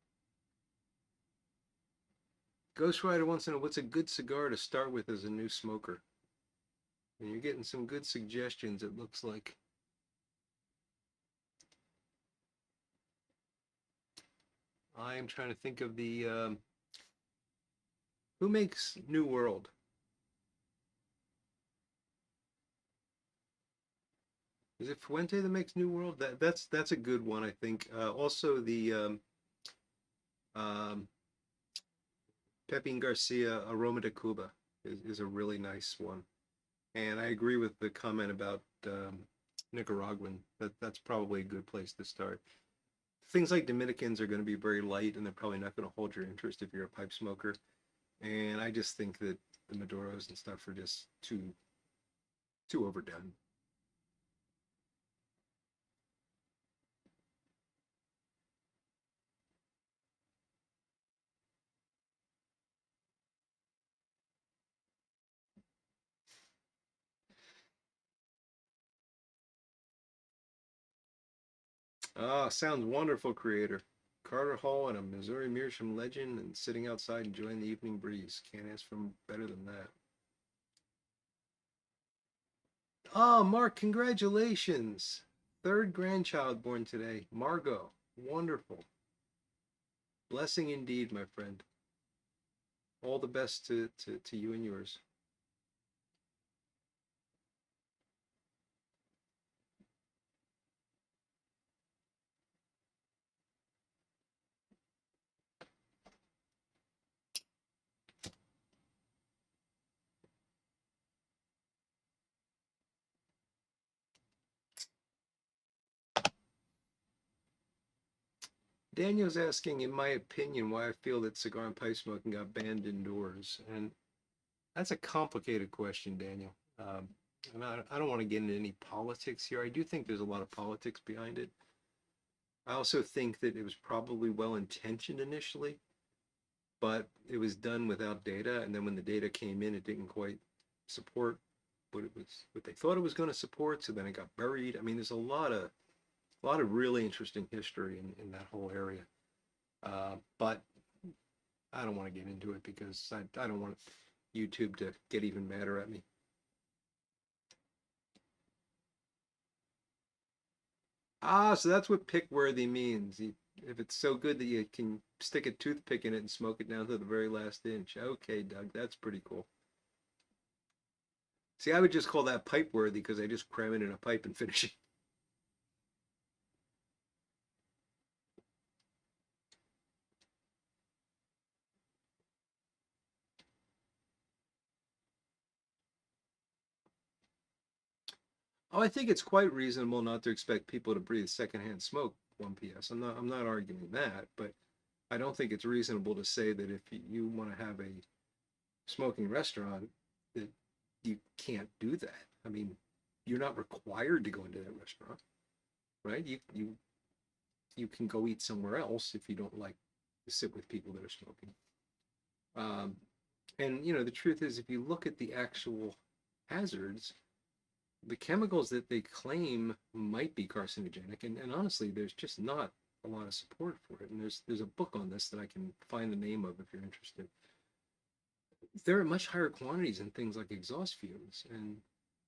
Ghost Rider wants to know what's a good cigar to start with as a new smoker. And you're getting some good suggestions, it looks like. I am trying to think of the who makes New World. Is it Fuente that makes New World? That's a good one, I think. Also, the um, Pepin Garcia Aroma de Cuba is a really nice one. And I agree with the comment about Nicaraguan. That's probably a good place to start. Things like Dominicans are going to be very light, and they're probably not going to hold your interest if you're a pipe smoker. And I just think that the Maduros and stuff are just too overdone. Ah, sounds wonderful, creator. Carter Hall and a Missouri Meerschaum legend and sitting outside enjoying the evening breeze. Can't ask for better than that. Oh, Mark, congratulations. Third grandchild born today, Margot. Wonderful. Blessing indeed, my friend. All the best to you and yours. Daniel's asking, in my opinion, why I feel that cigar and pipe smoking got banned indoors. And that's a complicated question, Daniel. And I don't want to get into any politics here. I do think there's a lot of politics behind it. I also think that it was probably well intentioned initially, but it was done without data. And then when the data came in, it didn't quite support what they thought it was going to support. So then it got buried. I mean, there's a lot of really interesting history in that whole area. But I don't want to get into it because I don't want YouTube to get even madder at me. Ah, so that's what pick worthy means. If it's so good that you can stick a toothpick in it and smoke it down to the very last inch. Okay, Doug, that's pretty cool. See, I would just call that pipe worthy because I just cram it in a pipe and finish it. Oh, I think it's quite reasonable not to expect people to breathe secondhand smoke 1 PS. I'm not arguing that, but I don't think it's reasonable to say that if you want to have a smoking restaurant that you can't do that. I mean, you're not required to go into that restaurant, right? You can go eat somewhere else if you don't like to sit with people that are smoking. Um, and the truth is, if you look at the actual hazards, the chemicals that they claim might be carcinogenic, and honestly, there's just not a lot of support for it. And there's a book on this that I can find the name of if you're interested. They're at much higher quantities in things like exhaust fumes, and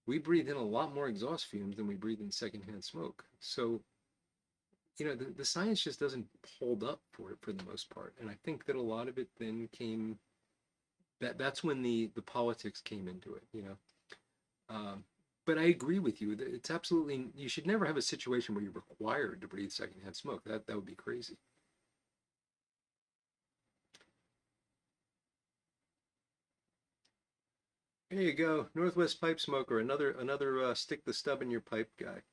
we breathe in a lot more exhaust fumes than we breathe in secondhand smoke. So the science just doesn't hold up for it for the most part. And I think that a lot of it then came that's when the politics came into it. Um, but I agree with you that it's absolutely you should never have a situation where you're required to breathe secondhand smoke. That would be crazy. There you go, Northwest Pipe Smoker, another stick the stub in your pipe guy.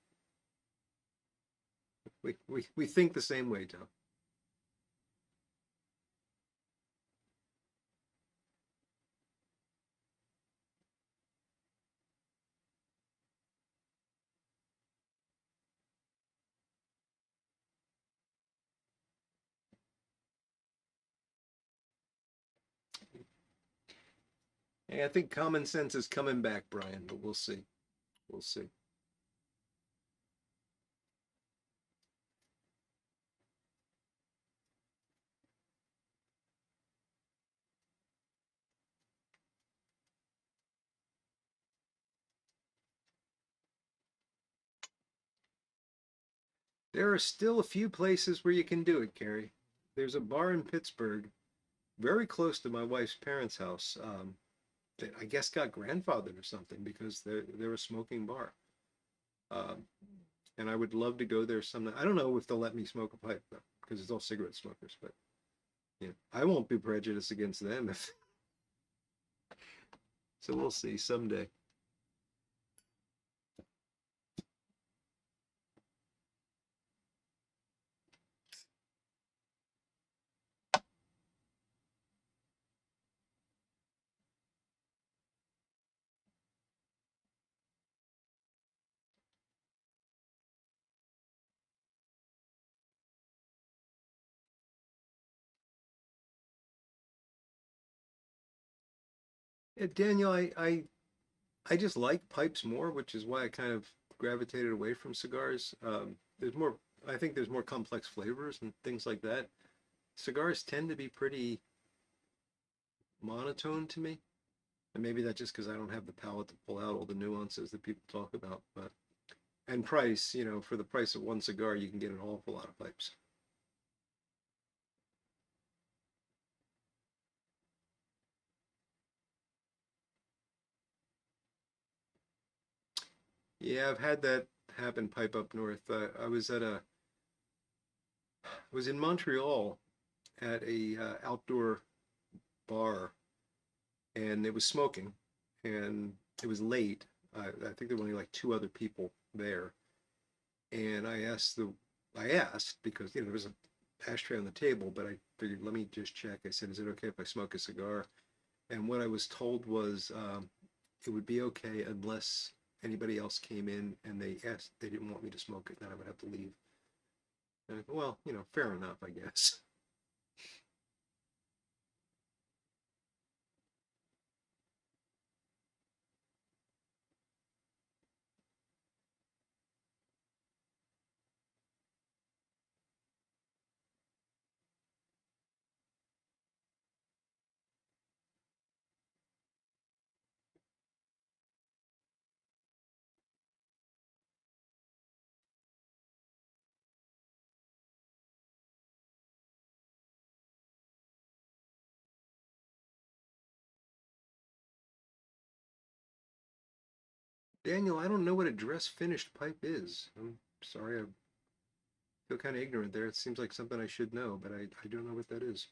We think the same way, Tom. Hey, I think common sense is coming back, Brian, but we'll see. We'll see. There are still a few places where you can do it, Carrie. There's a bar in Pittsburgh, very close to my wife's parents' house, that I guess got grandfathered or something because they're a smoking bar. Um, and I would love to go there someday. I don't know if they'll let me smoke a pipe though, because it's all cigarette smokers. But I won't be prejudiced against them if. So we'll see someday. Daniel, I just like pipes more, which is why I kind of gravitated away from cigars. There's more. I think there's more complex flavors and things like that. Cigars tend to be pretty monotone to me, and maybe that's just because I don't have the palate to pull out all the nuances that people talk about. But And price, for the price of one cigar, you can get an awful lot of pipes. Yeah, I've had that happen pipe up north. I was in Montreal at a outdoor bar, and it was smoking, and it was late. I think there were only like two other people there, and I asked because there was a ashtray on the table, but I figured let me just check. I said, "Is it okay if I smoke a cigar?" And what I was told was it would be okay unless anybody else came in and they didn't want me to smoke it, then I would have to leave. And I go, well, fair enough, I guess. Daniel, I don't know what a dress finished pipe is. I'm sorry, I feel kind of ignorant there. It seems like something I should know, but I don't know what that is.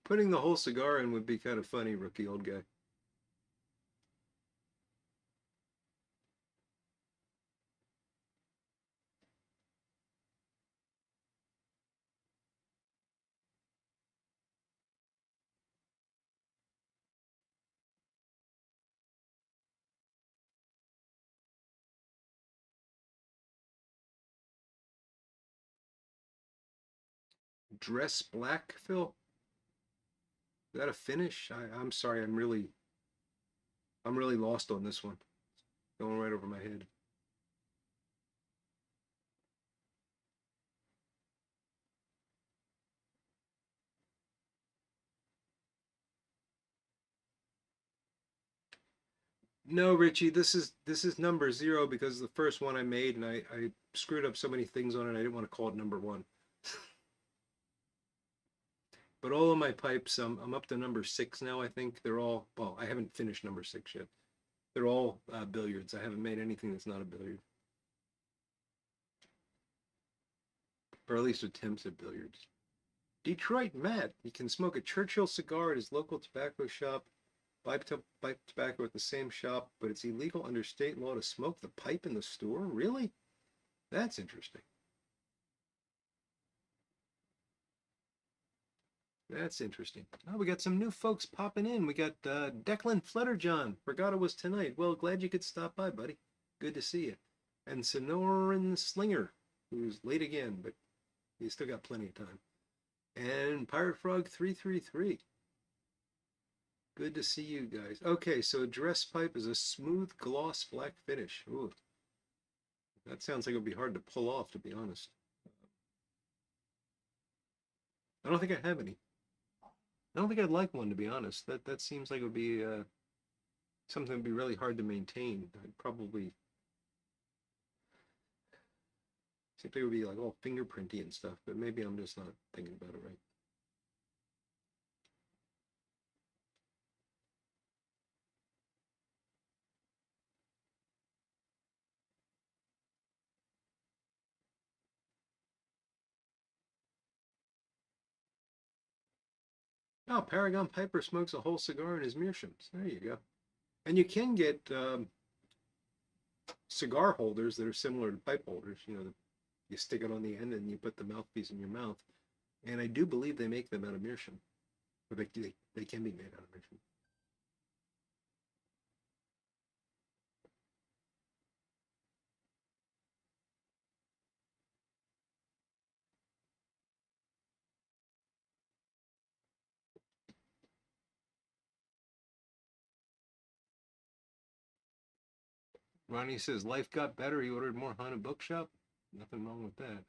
Putting the whole cigar in would be kind of funny, rookie old guy. Dress black, Phil? Is that a finish? I'm sorry, I'm really lost on this one. Going right over my head. No, Richie, this is number zero because the first one I made and I screwed up so many things on it. I didn't want to call it number one. But all of my pipes, I'm up to number six now. I think they're all. Well, I haven't finished number six yet. They're all billiards. I haven't made anything that's not a billiard, or at least attempts at billiards. Detroit Matt, you can smoke a Churchill cigar at his local tobacco shop. Buy tobacco at the same shop, but it's illegal under state law to smoke the pipe in the store. Really? That's interesting. That's interesting. Oh, we got some new folks popping in. We got Declan Flutterjohn. Forgot it was tonight. Well, glad you could stop by, buddy. Good to see you. And Sonoran Slinger, who's late again, but he's still got plenty of time. And Pirate Frog 333. Good to see you guys. Okay, so dress pipe is a smooth gloss black finish. Ooh, that sounds like it would be hard to pull off, to be honest. I don't think I have any. I don't think I'd like one, to be honest. That seems like it would be something that would be really hard to maintain. I'd probably seems like it would be like all fingerprinty and stuff, but maybe I'm just not thinking about it right. Oh, Paragon Piper smokes a whole cigar in his meerschaums. There you go. And you can get cigar holders that are similar to pipe holders. You stick it on the end and you put the mouthpiece in your mouth. And I do believe they make them out of meerschaum. Or they can be made out of meerschaum. Ronnie says life got better. He ordered more haunted bookshop. Nothing wrong with that.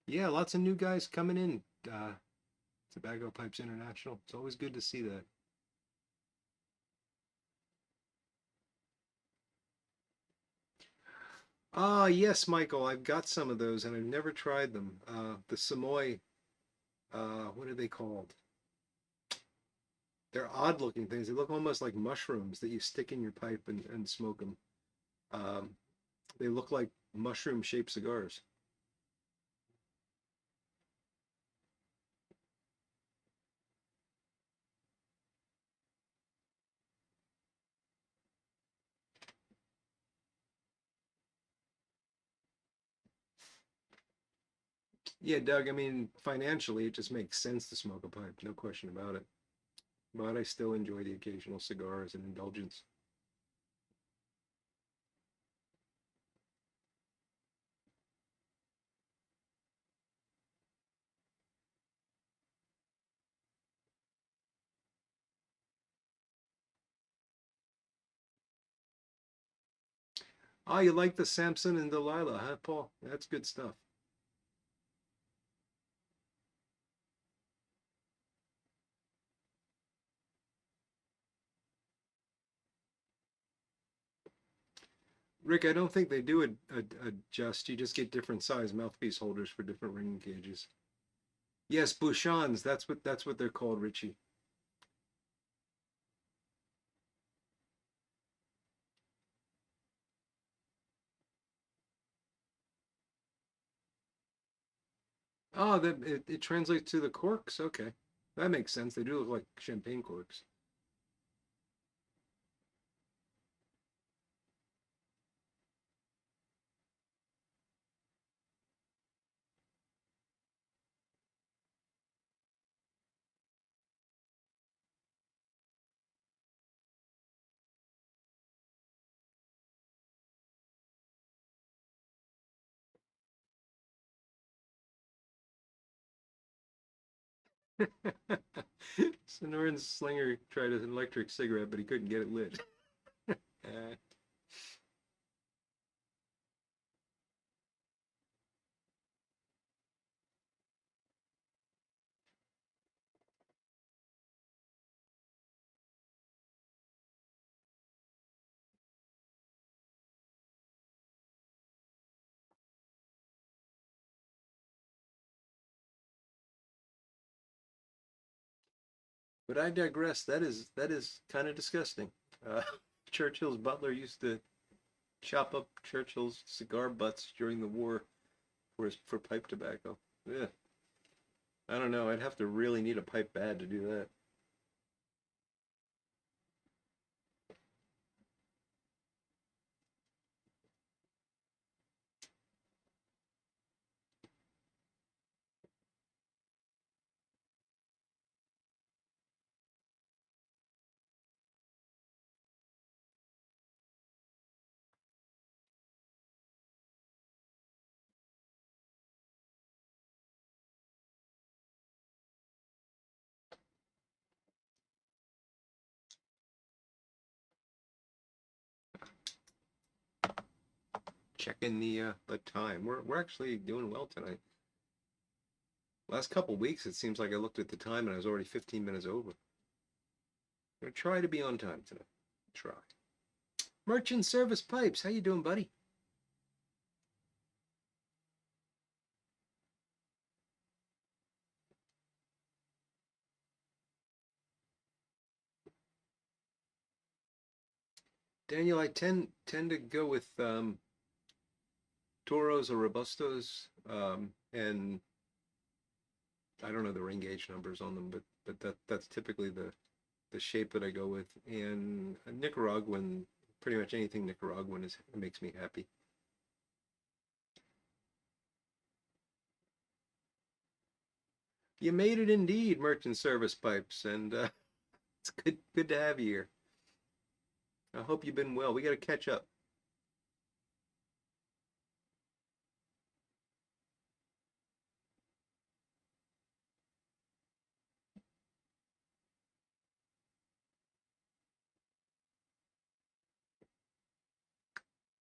Yeah, lots of new guys coming in. Tobacco Pipes International. It's always good to see that. Ah, yes, Michael. I've got some of those, and I've never tried them. The Samoy. What are they called? They're odd-looking things. They look almost like mushrooms that you stick in your pipe and smoke them. Um, they look like mushroom-shaped cigars. Yeah, Doug. I mean, financially, it just makes sense to smoke a pipe. No question about it. But I still enjoy the occasional cigar as an indulgence. Ah, you like the Samson and Delilah, huh, Paul? That's good stuff. Rick, I don't think they do adjust. You just get different size mouthpiece holders for different ring gauges. Yes, Bouchons. That's what they're called, Richie. Oh, that it translates to the corks. Okay, that makes sense. They do look like champagne corks. Sonoran Slinger tried an electric cigarette, but he couldn't get it lit. Uh, but I digress. That is kind of disgusting. Uh, Churchill's butler used to chop up Churchill's cigar butts during the war for pipe tobacco. Yeah, I don't know. I'd have to really need a pipe bad to do that. Checking the time. We're actually doing well tonight. Last couple weeks, it seems like I looked at the time and I was already 15 minutes over. I'm gonna try to be on time tonight. Try. Merchant Service Pipes. How you doing, buddy? Daniel, I tend to go with Toros or Robustos, and I don't know the ring gauge numbers on them, but that's typically the shape that I go with. And Nicaraguan, pretty much anything Nicaraguan is makes me happy. You made it indeed, Merchant Service Pipes, and it's good to have you here. I hope you've been well. We got to catch up.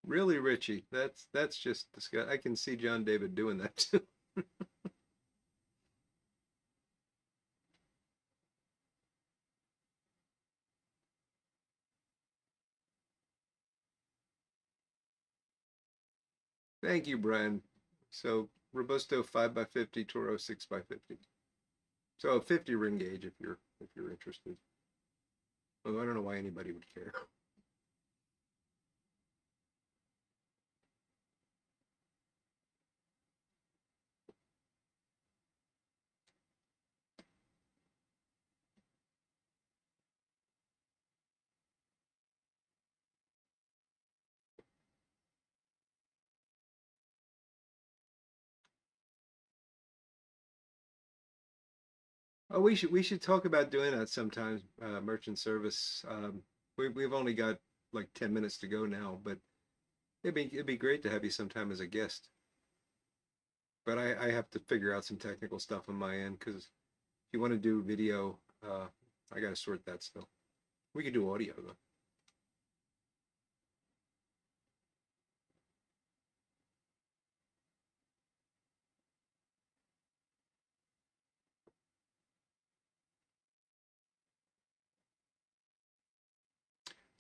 Really, Richie? That's just disgusting. I can see John David doing that too. Thank you, Brian. So Robusto 5x50, Toro 6x50. So a 50 ring gauge if you're interested. Although I don't know why anybody would care. Oh, we should talk about doing that sometimes. Merchant service. We've only got like 10 minutes to go now, but it'd be great to have you sometime as a guest. But I have to figure out some technical stuff on my end because if you want to do video, I got to sort that still. We could do audio though.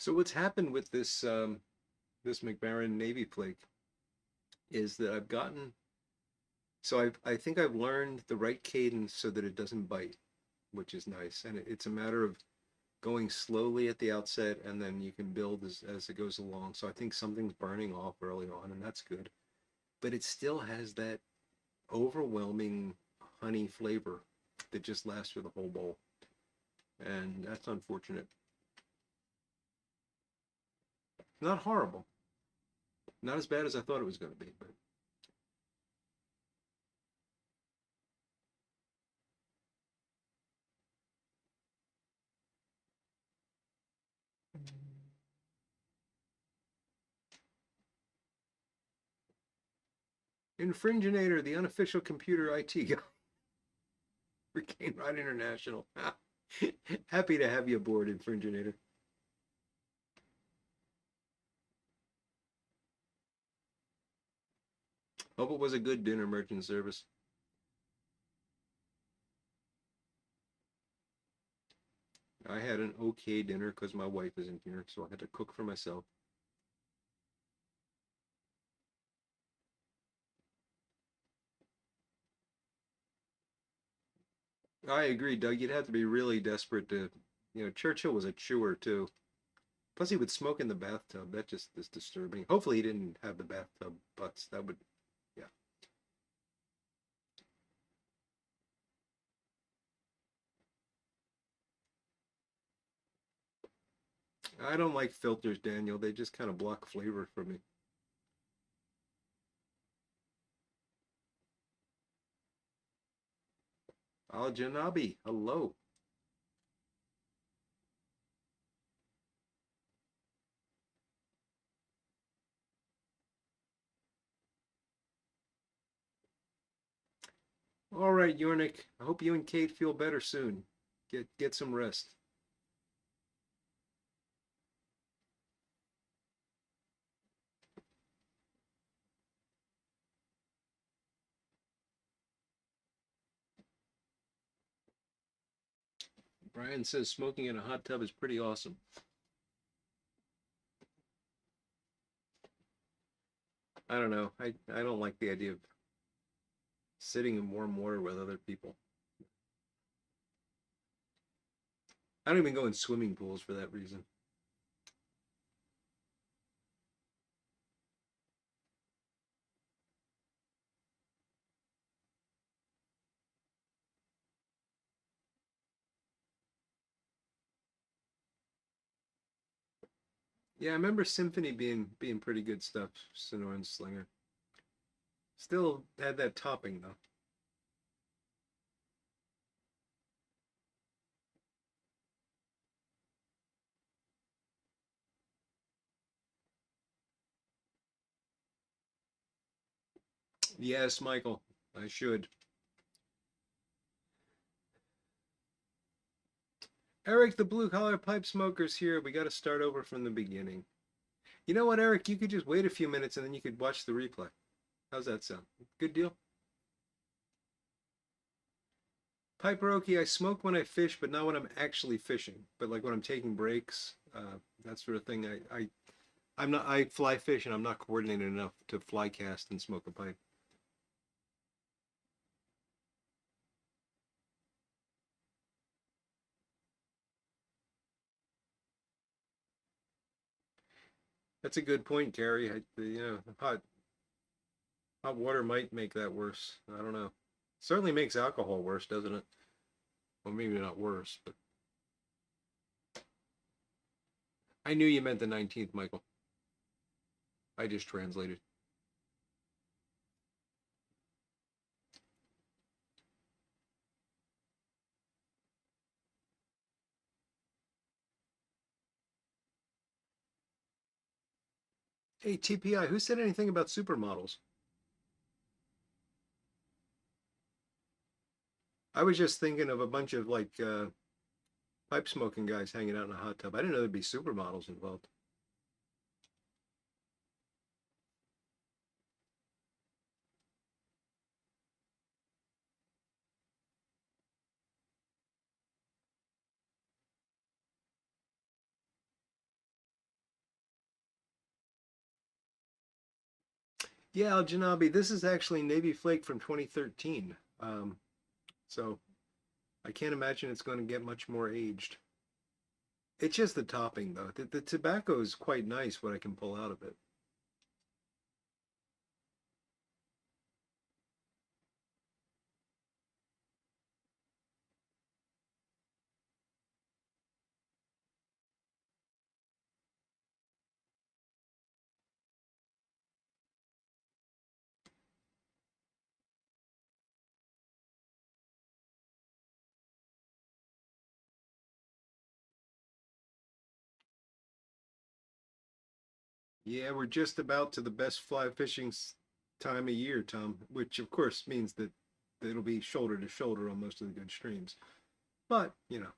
So what's happened with this McBaron Navy flake is that I've gotten so I think I've learned the right cadence so that it doesn't bite, which is nice. And it's a matter of going slowly at the outset and then you can build as it goes along. So I think something's burning off early on and that's good. But it still has that overwhelming honey flavor that just lasts for the whole bowl. And that's unfortunate. Not horrible. Not as bad as I thought it was going to be, but Infringinator, the unofficial computer IT guy for CaneRod International. Happy to have you aboard, Infringinator. Hope it was a good dinner, merchant service. I had an okay dinner because my wife isn't here, so I had to cook for myself. I agree, Doug. You'd have to be really desperate Churchill was a chewer too. Plus, he would smoke in the bathtub. That just is disturbing. Hopefully, he didn't have the bathtub butts. That would, yeah. I don't like filters, Daniel. They just kind of block flavor for me. Al Janabi, hello. All right, Yornik. I hope you and Kate feel better soon. Get some rest. Brian says smoking in a hot tub is pretty awesome. I don't know. I don't like the idea of sitting in warm water with other people. I don't even go in swimming pools for that reason. Yeah, I remember Symphony being pretty good stuff, Sonoran Slinger. Still had that topping though. Yes, Michael, I should. Eric, the blue collar pipe smoker's here. We got to start over from the beginning. You know what, Eric? You could just wait a few minutes and then you could watch the replay. How's that sound? Good deal? Piperoki, I smoke when I fish, but not when I'm actually fishing. But like when I'm taking breaks, that sort of thing. I'm not. I fly fish and I'm not coordinated enough to fly cast and smoke a pipe. That's a good point, Gary. Hot water might make that worse. I don't know. Certainly makes alcohol worse, doesn't it? Well, maybe not worse, but I knew you meant the 19th, Michael. I just translated. Hey, TPI, who said anything about supermodels? I was just thinking of a bunch of like pipe smoking guys hanging out in a hot tub. I didn't know there'd be supermodels involved. Yeah, Al Janabi, this is actually Navy Flake from 2013. So I can't imagine it's going to get much more aged. It's just the topping, though. The tobacco is quite nice, what I can pull out of it. Yeah, we're just about to the best fly fishing time of year, Tom, which of course means that it'll be shoulder to shoulder on most of the good streams. But, you know.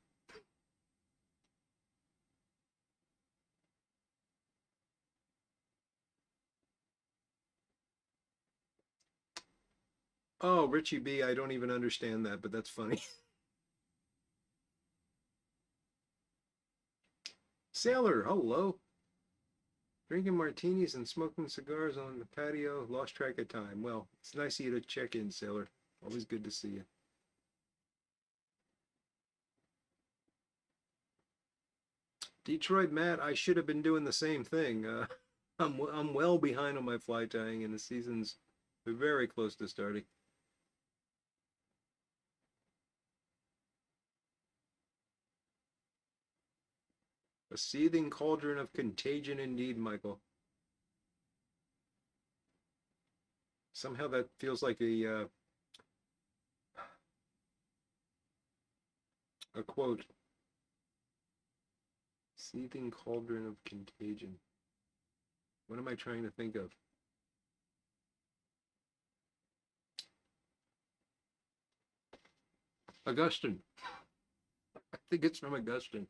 Oh, Richie B, I don't even understand that, but that's funny. Sailor, hello. Drinking martinis and smoking cigars on the patio. Lost track of time. Well, it's nice of you to check in, Sailor. Always good to see you. Detroit Matt, I should have been doing the same thing. I'm well behind on my fly tying, and the season's very close to starting. A seething cauldron of contagion indeed, Michael. Somehow that feels like a quote. Seething cauldron of contagion. What am I trying to think of? Augustine. I think it's from Augustine.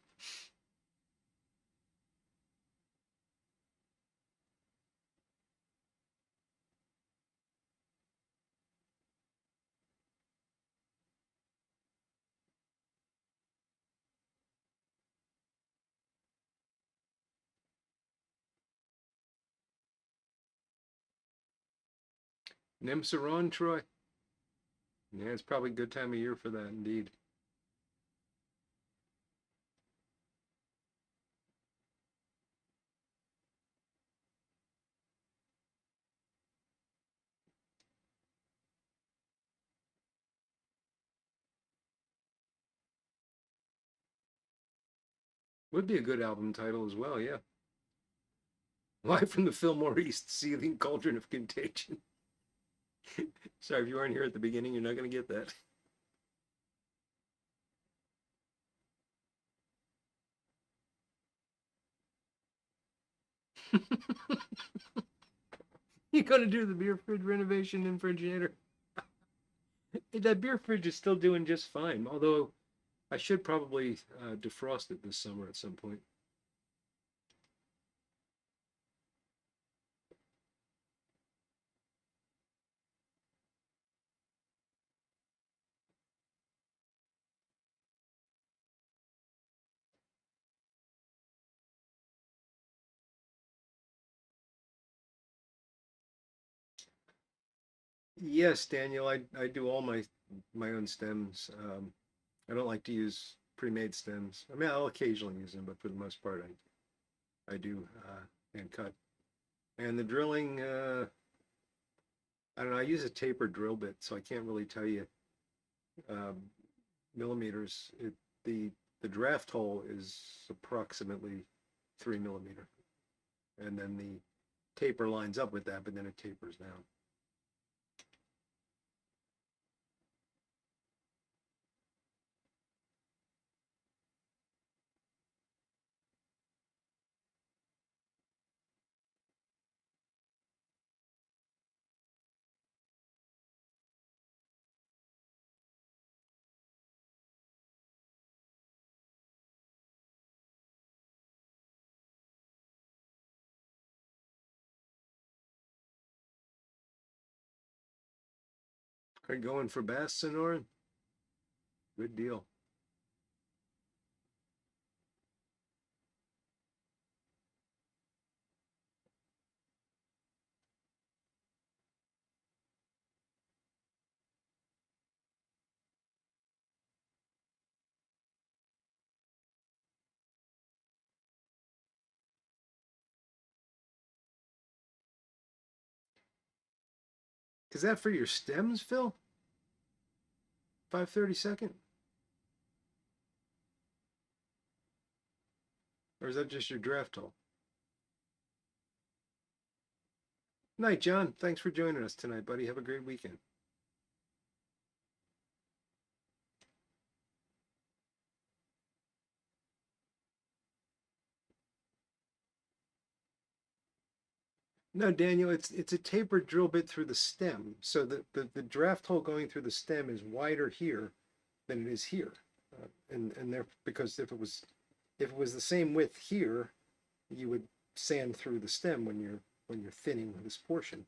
Nimsaron, Troy. Yeah, it's probably a good time of year for that, indeed. Would be a good album title as well, yeah. Live from the Fillmore East, Seething Cauldron of Contagion. Sorry, if you weren't here at the beginning, you're not going to get that. You're going to do the beer fridge renovation in Frigidator. That beer fridge is still doing just fine, although I should probably defrost it this summer at some point. Yes, Daniel, I do all my own stems. I don't like to use pre-made stems. I mean, I'll occasionally use them, but for the most part, I do hand cut. And the drilling, I don't know. I use a tapered drill bit, so I can't really tell you um, millimeters. The draft hole is approximately 3 millimeter, and then the taper lines up with that, but then it tapers down. Are you going for bass, Sonoran? Good deal. Is that for your stems, Phil? 5/32nd? Or is that just your draft hole? Night, John. Thanks for joining us tonight, buddy. Have a great weekend. No, Daniel, it's a tapered drill bit through the stem. So the draft hole going through the stem is wider here than it is here. And there because if it was the same width here, you would sand through the stem when you're thinning this portion.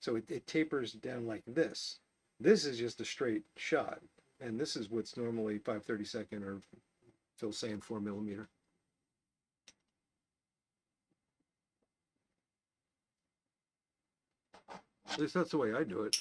So it tapers down like this. This is just a straight shot. And this is what's normally 5/32nd or Phil's saying 4 millimeter. At least that's the way I do it.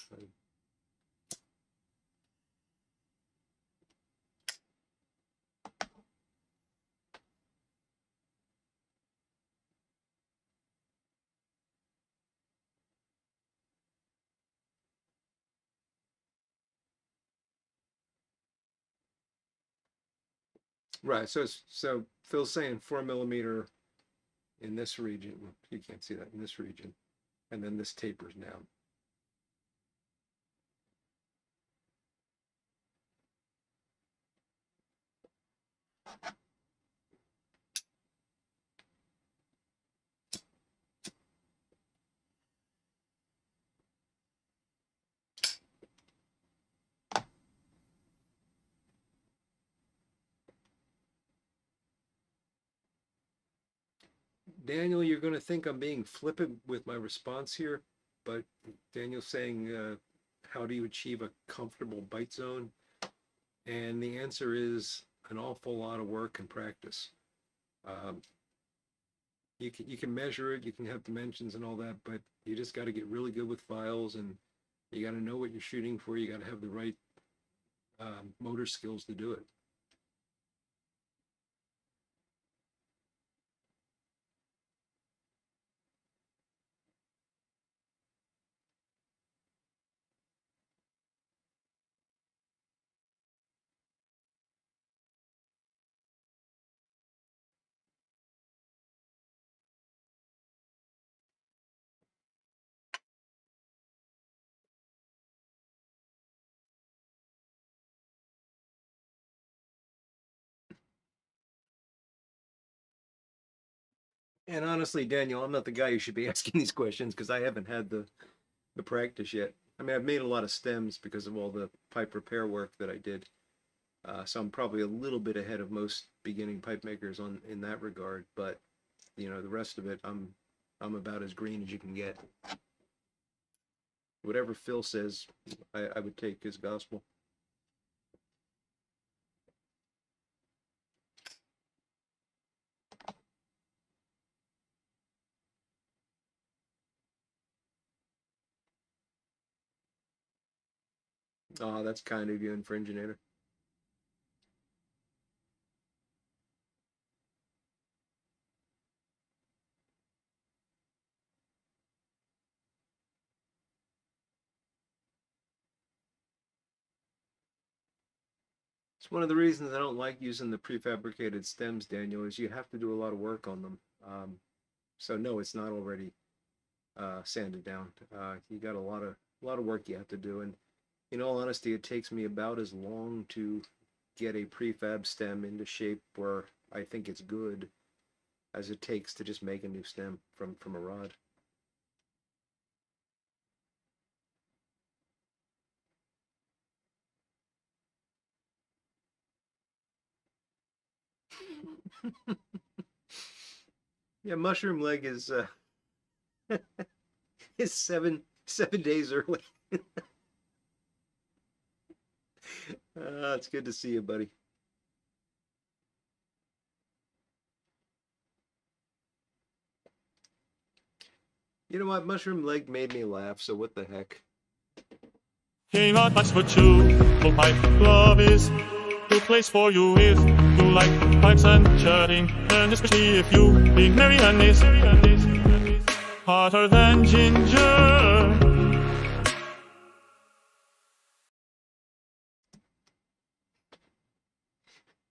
Right. So Phil's saying 4 millimeter in this region. You can't see that in this region, and then this tapers down. Daniel, you're going to think I'm being flippant with my response here, but Daniel's saying, how do you achieve a comfortable bite zone? And the answer is an awful lot of work and practice. Um, you can measure it, you can have dimensions and all that, but you just got to get really good with files, and you got to know what you're shooting for. You got to have the right motor skills to do it. And honestly, Daniel, I'm not the guy you should be asking these questions because I haven't had the practice yet. I mean, I've made a lot of stems because of all the pipe repair work that I did. So I'm probably a little bit ahead of most beginning pipe makers on in that regard. But the rest of it, I'm about as green as you can get. Whatever Phil says, I would take as gospel. Oh, that's kind of you, Infringinator. It's one of the reasons I don't like using the prefabricated stems, Daniel, is you have to do a lot of work on them. So no, it's not already sanded down. You got a lot of work you have to do, and in all honesty, it takes me about as long to get a prefab stem into shape where I think it's good as it takes to just make a new stem from a rod. Yeah, mushroom leg is seven days early. It's good to see you, buddy. You know what? Mushroom leg made me laugh, so what the heck? CaneRod likes for two, full pipe love is the place for you if you like pipes and chatting, and especially if you being merry and is hotter than ginger.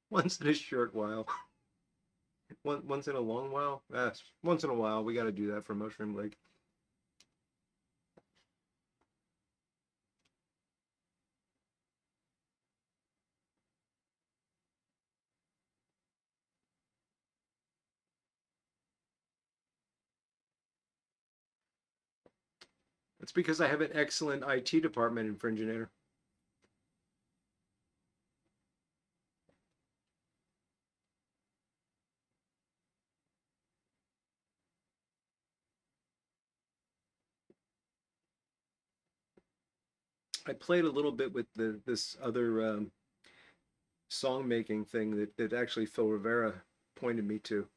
Once in a short while. Once in a long while? Once in a while, we got to do that for mushroom leg. It's because I have an excellent IT department in Fringinator. I played a little bit with this other song making thing that actually Phil Rivera pointed me to.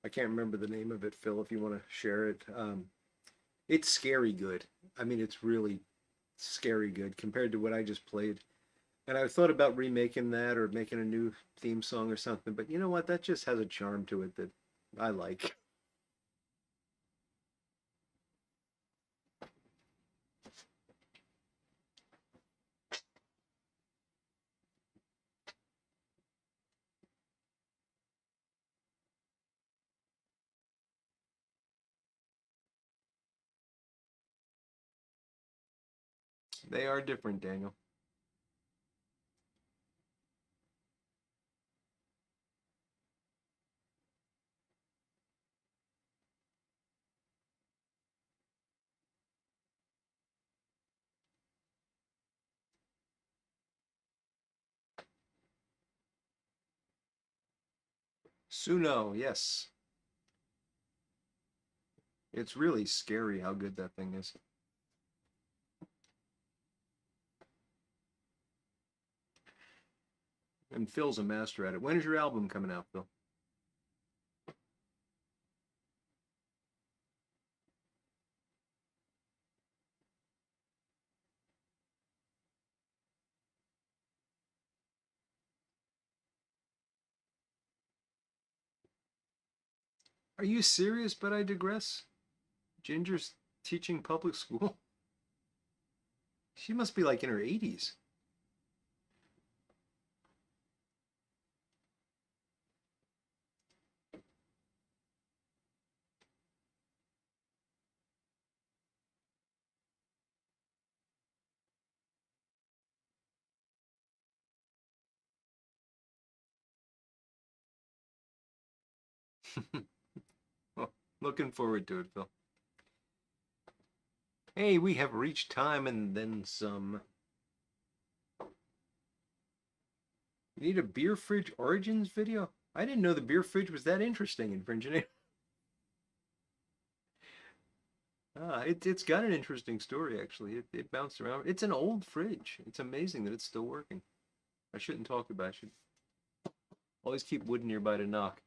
I can't remember the name of it, Phil, if you want to share it. It's scary good. I mean, it's really scary good compared to what I just played. And I thought about remaking that or making a new theme song or something, but you know what? That just has a charm to it that I like. They are different, Daniel. Suno, yes. It's really scary how good that thing is. And Phil's a master at it. When is your album coming out, Phil? Are you serious? But I digress. Ginger's teaching public school? She must be like in her 80s. Well, looking forward to it, Phil. Hey, we have reached time and then some. You need a beer fridge origins video? I didn't know the beer fridge was that interesting in Virginia. It's got an interesting story, actually. It bounced around. It's an old fridge. It's amazing that it's still working. I shouldn't talk about it. I should always keep wood nearby to knock.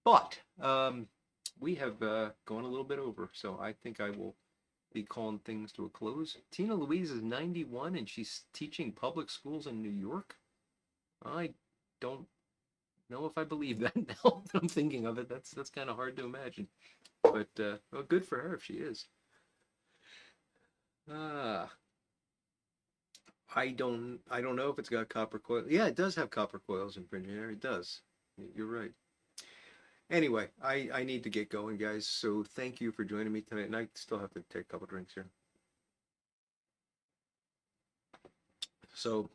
But we have gone a little bit over, so I think I will be calling things to a close. Tina Louise is 91 and she's teaching public schools in New York. I don't know if I believe that now that I'm thinking of it. That's kind of hard to imagine. But well, good for her if she is. Ah, I don't know if it's got copper coil. Yeah, it does have copper coils in printing air. It does. You're right. Anyway, I need to get going, guys. So thank you for joining me tonight. And I still have to take a couple drinks here. So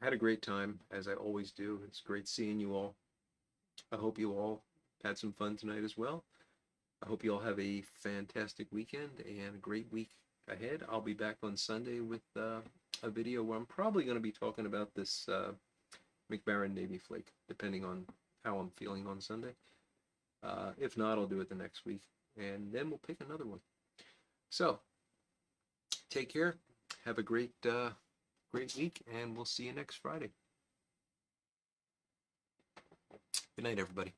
I had a great time, as I always do. It's great seeing you all. I hope you all had some fun tonight as well. I hope you all have a fantastic weekend and a great week ahead. I'll be back on Sunday with a video where I'm probably going to be talking about this McBaron Navy Flake, depending on how I'm feeling on Sunday. If not, I'll do it the next week, and then we'll pick another one. So, take care. Have a great week, and we'll see you next Friday. Good night, everybody.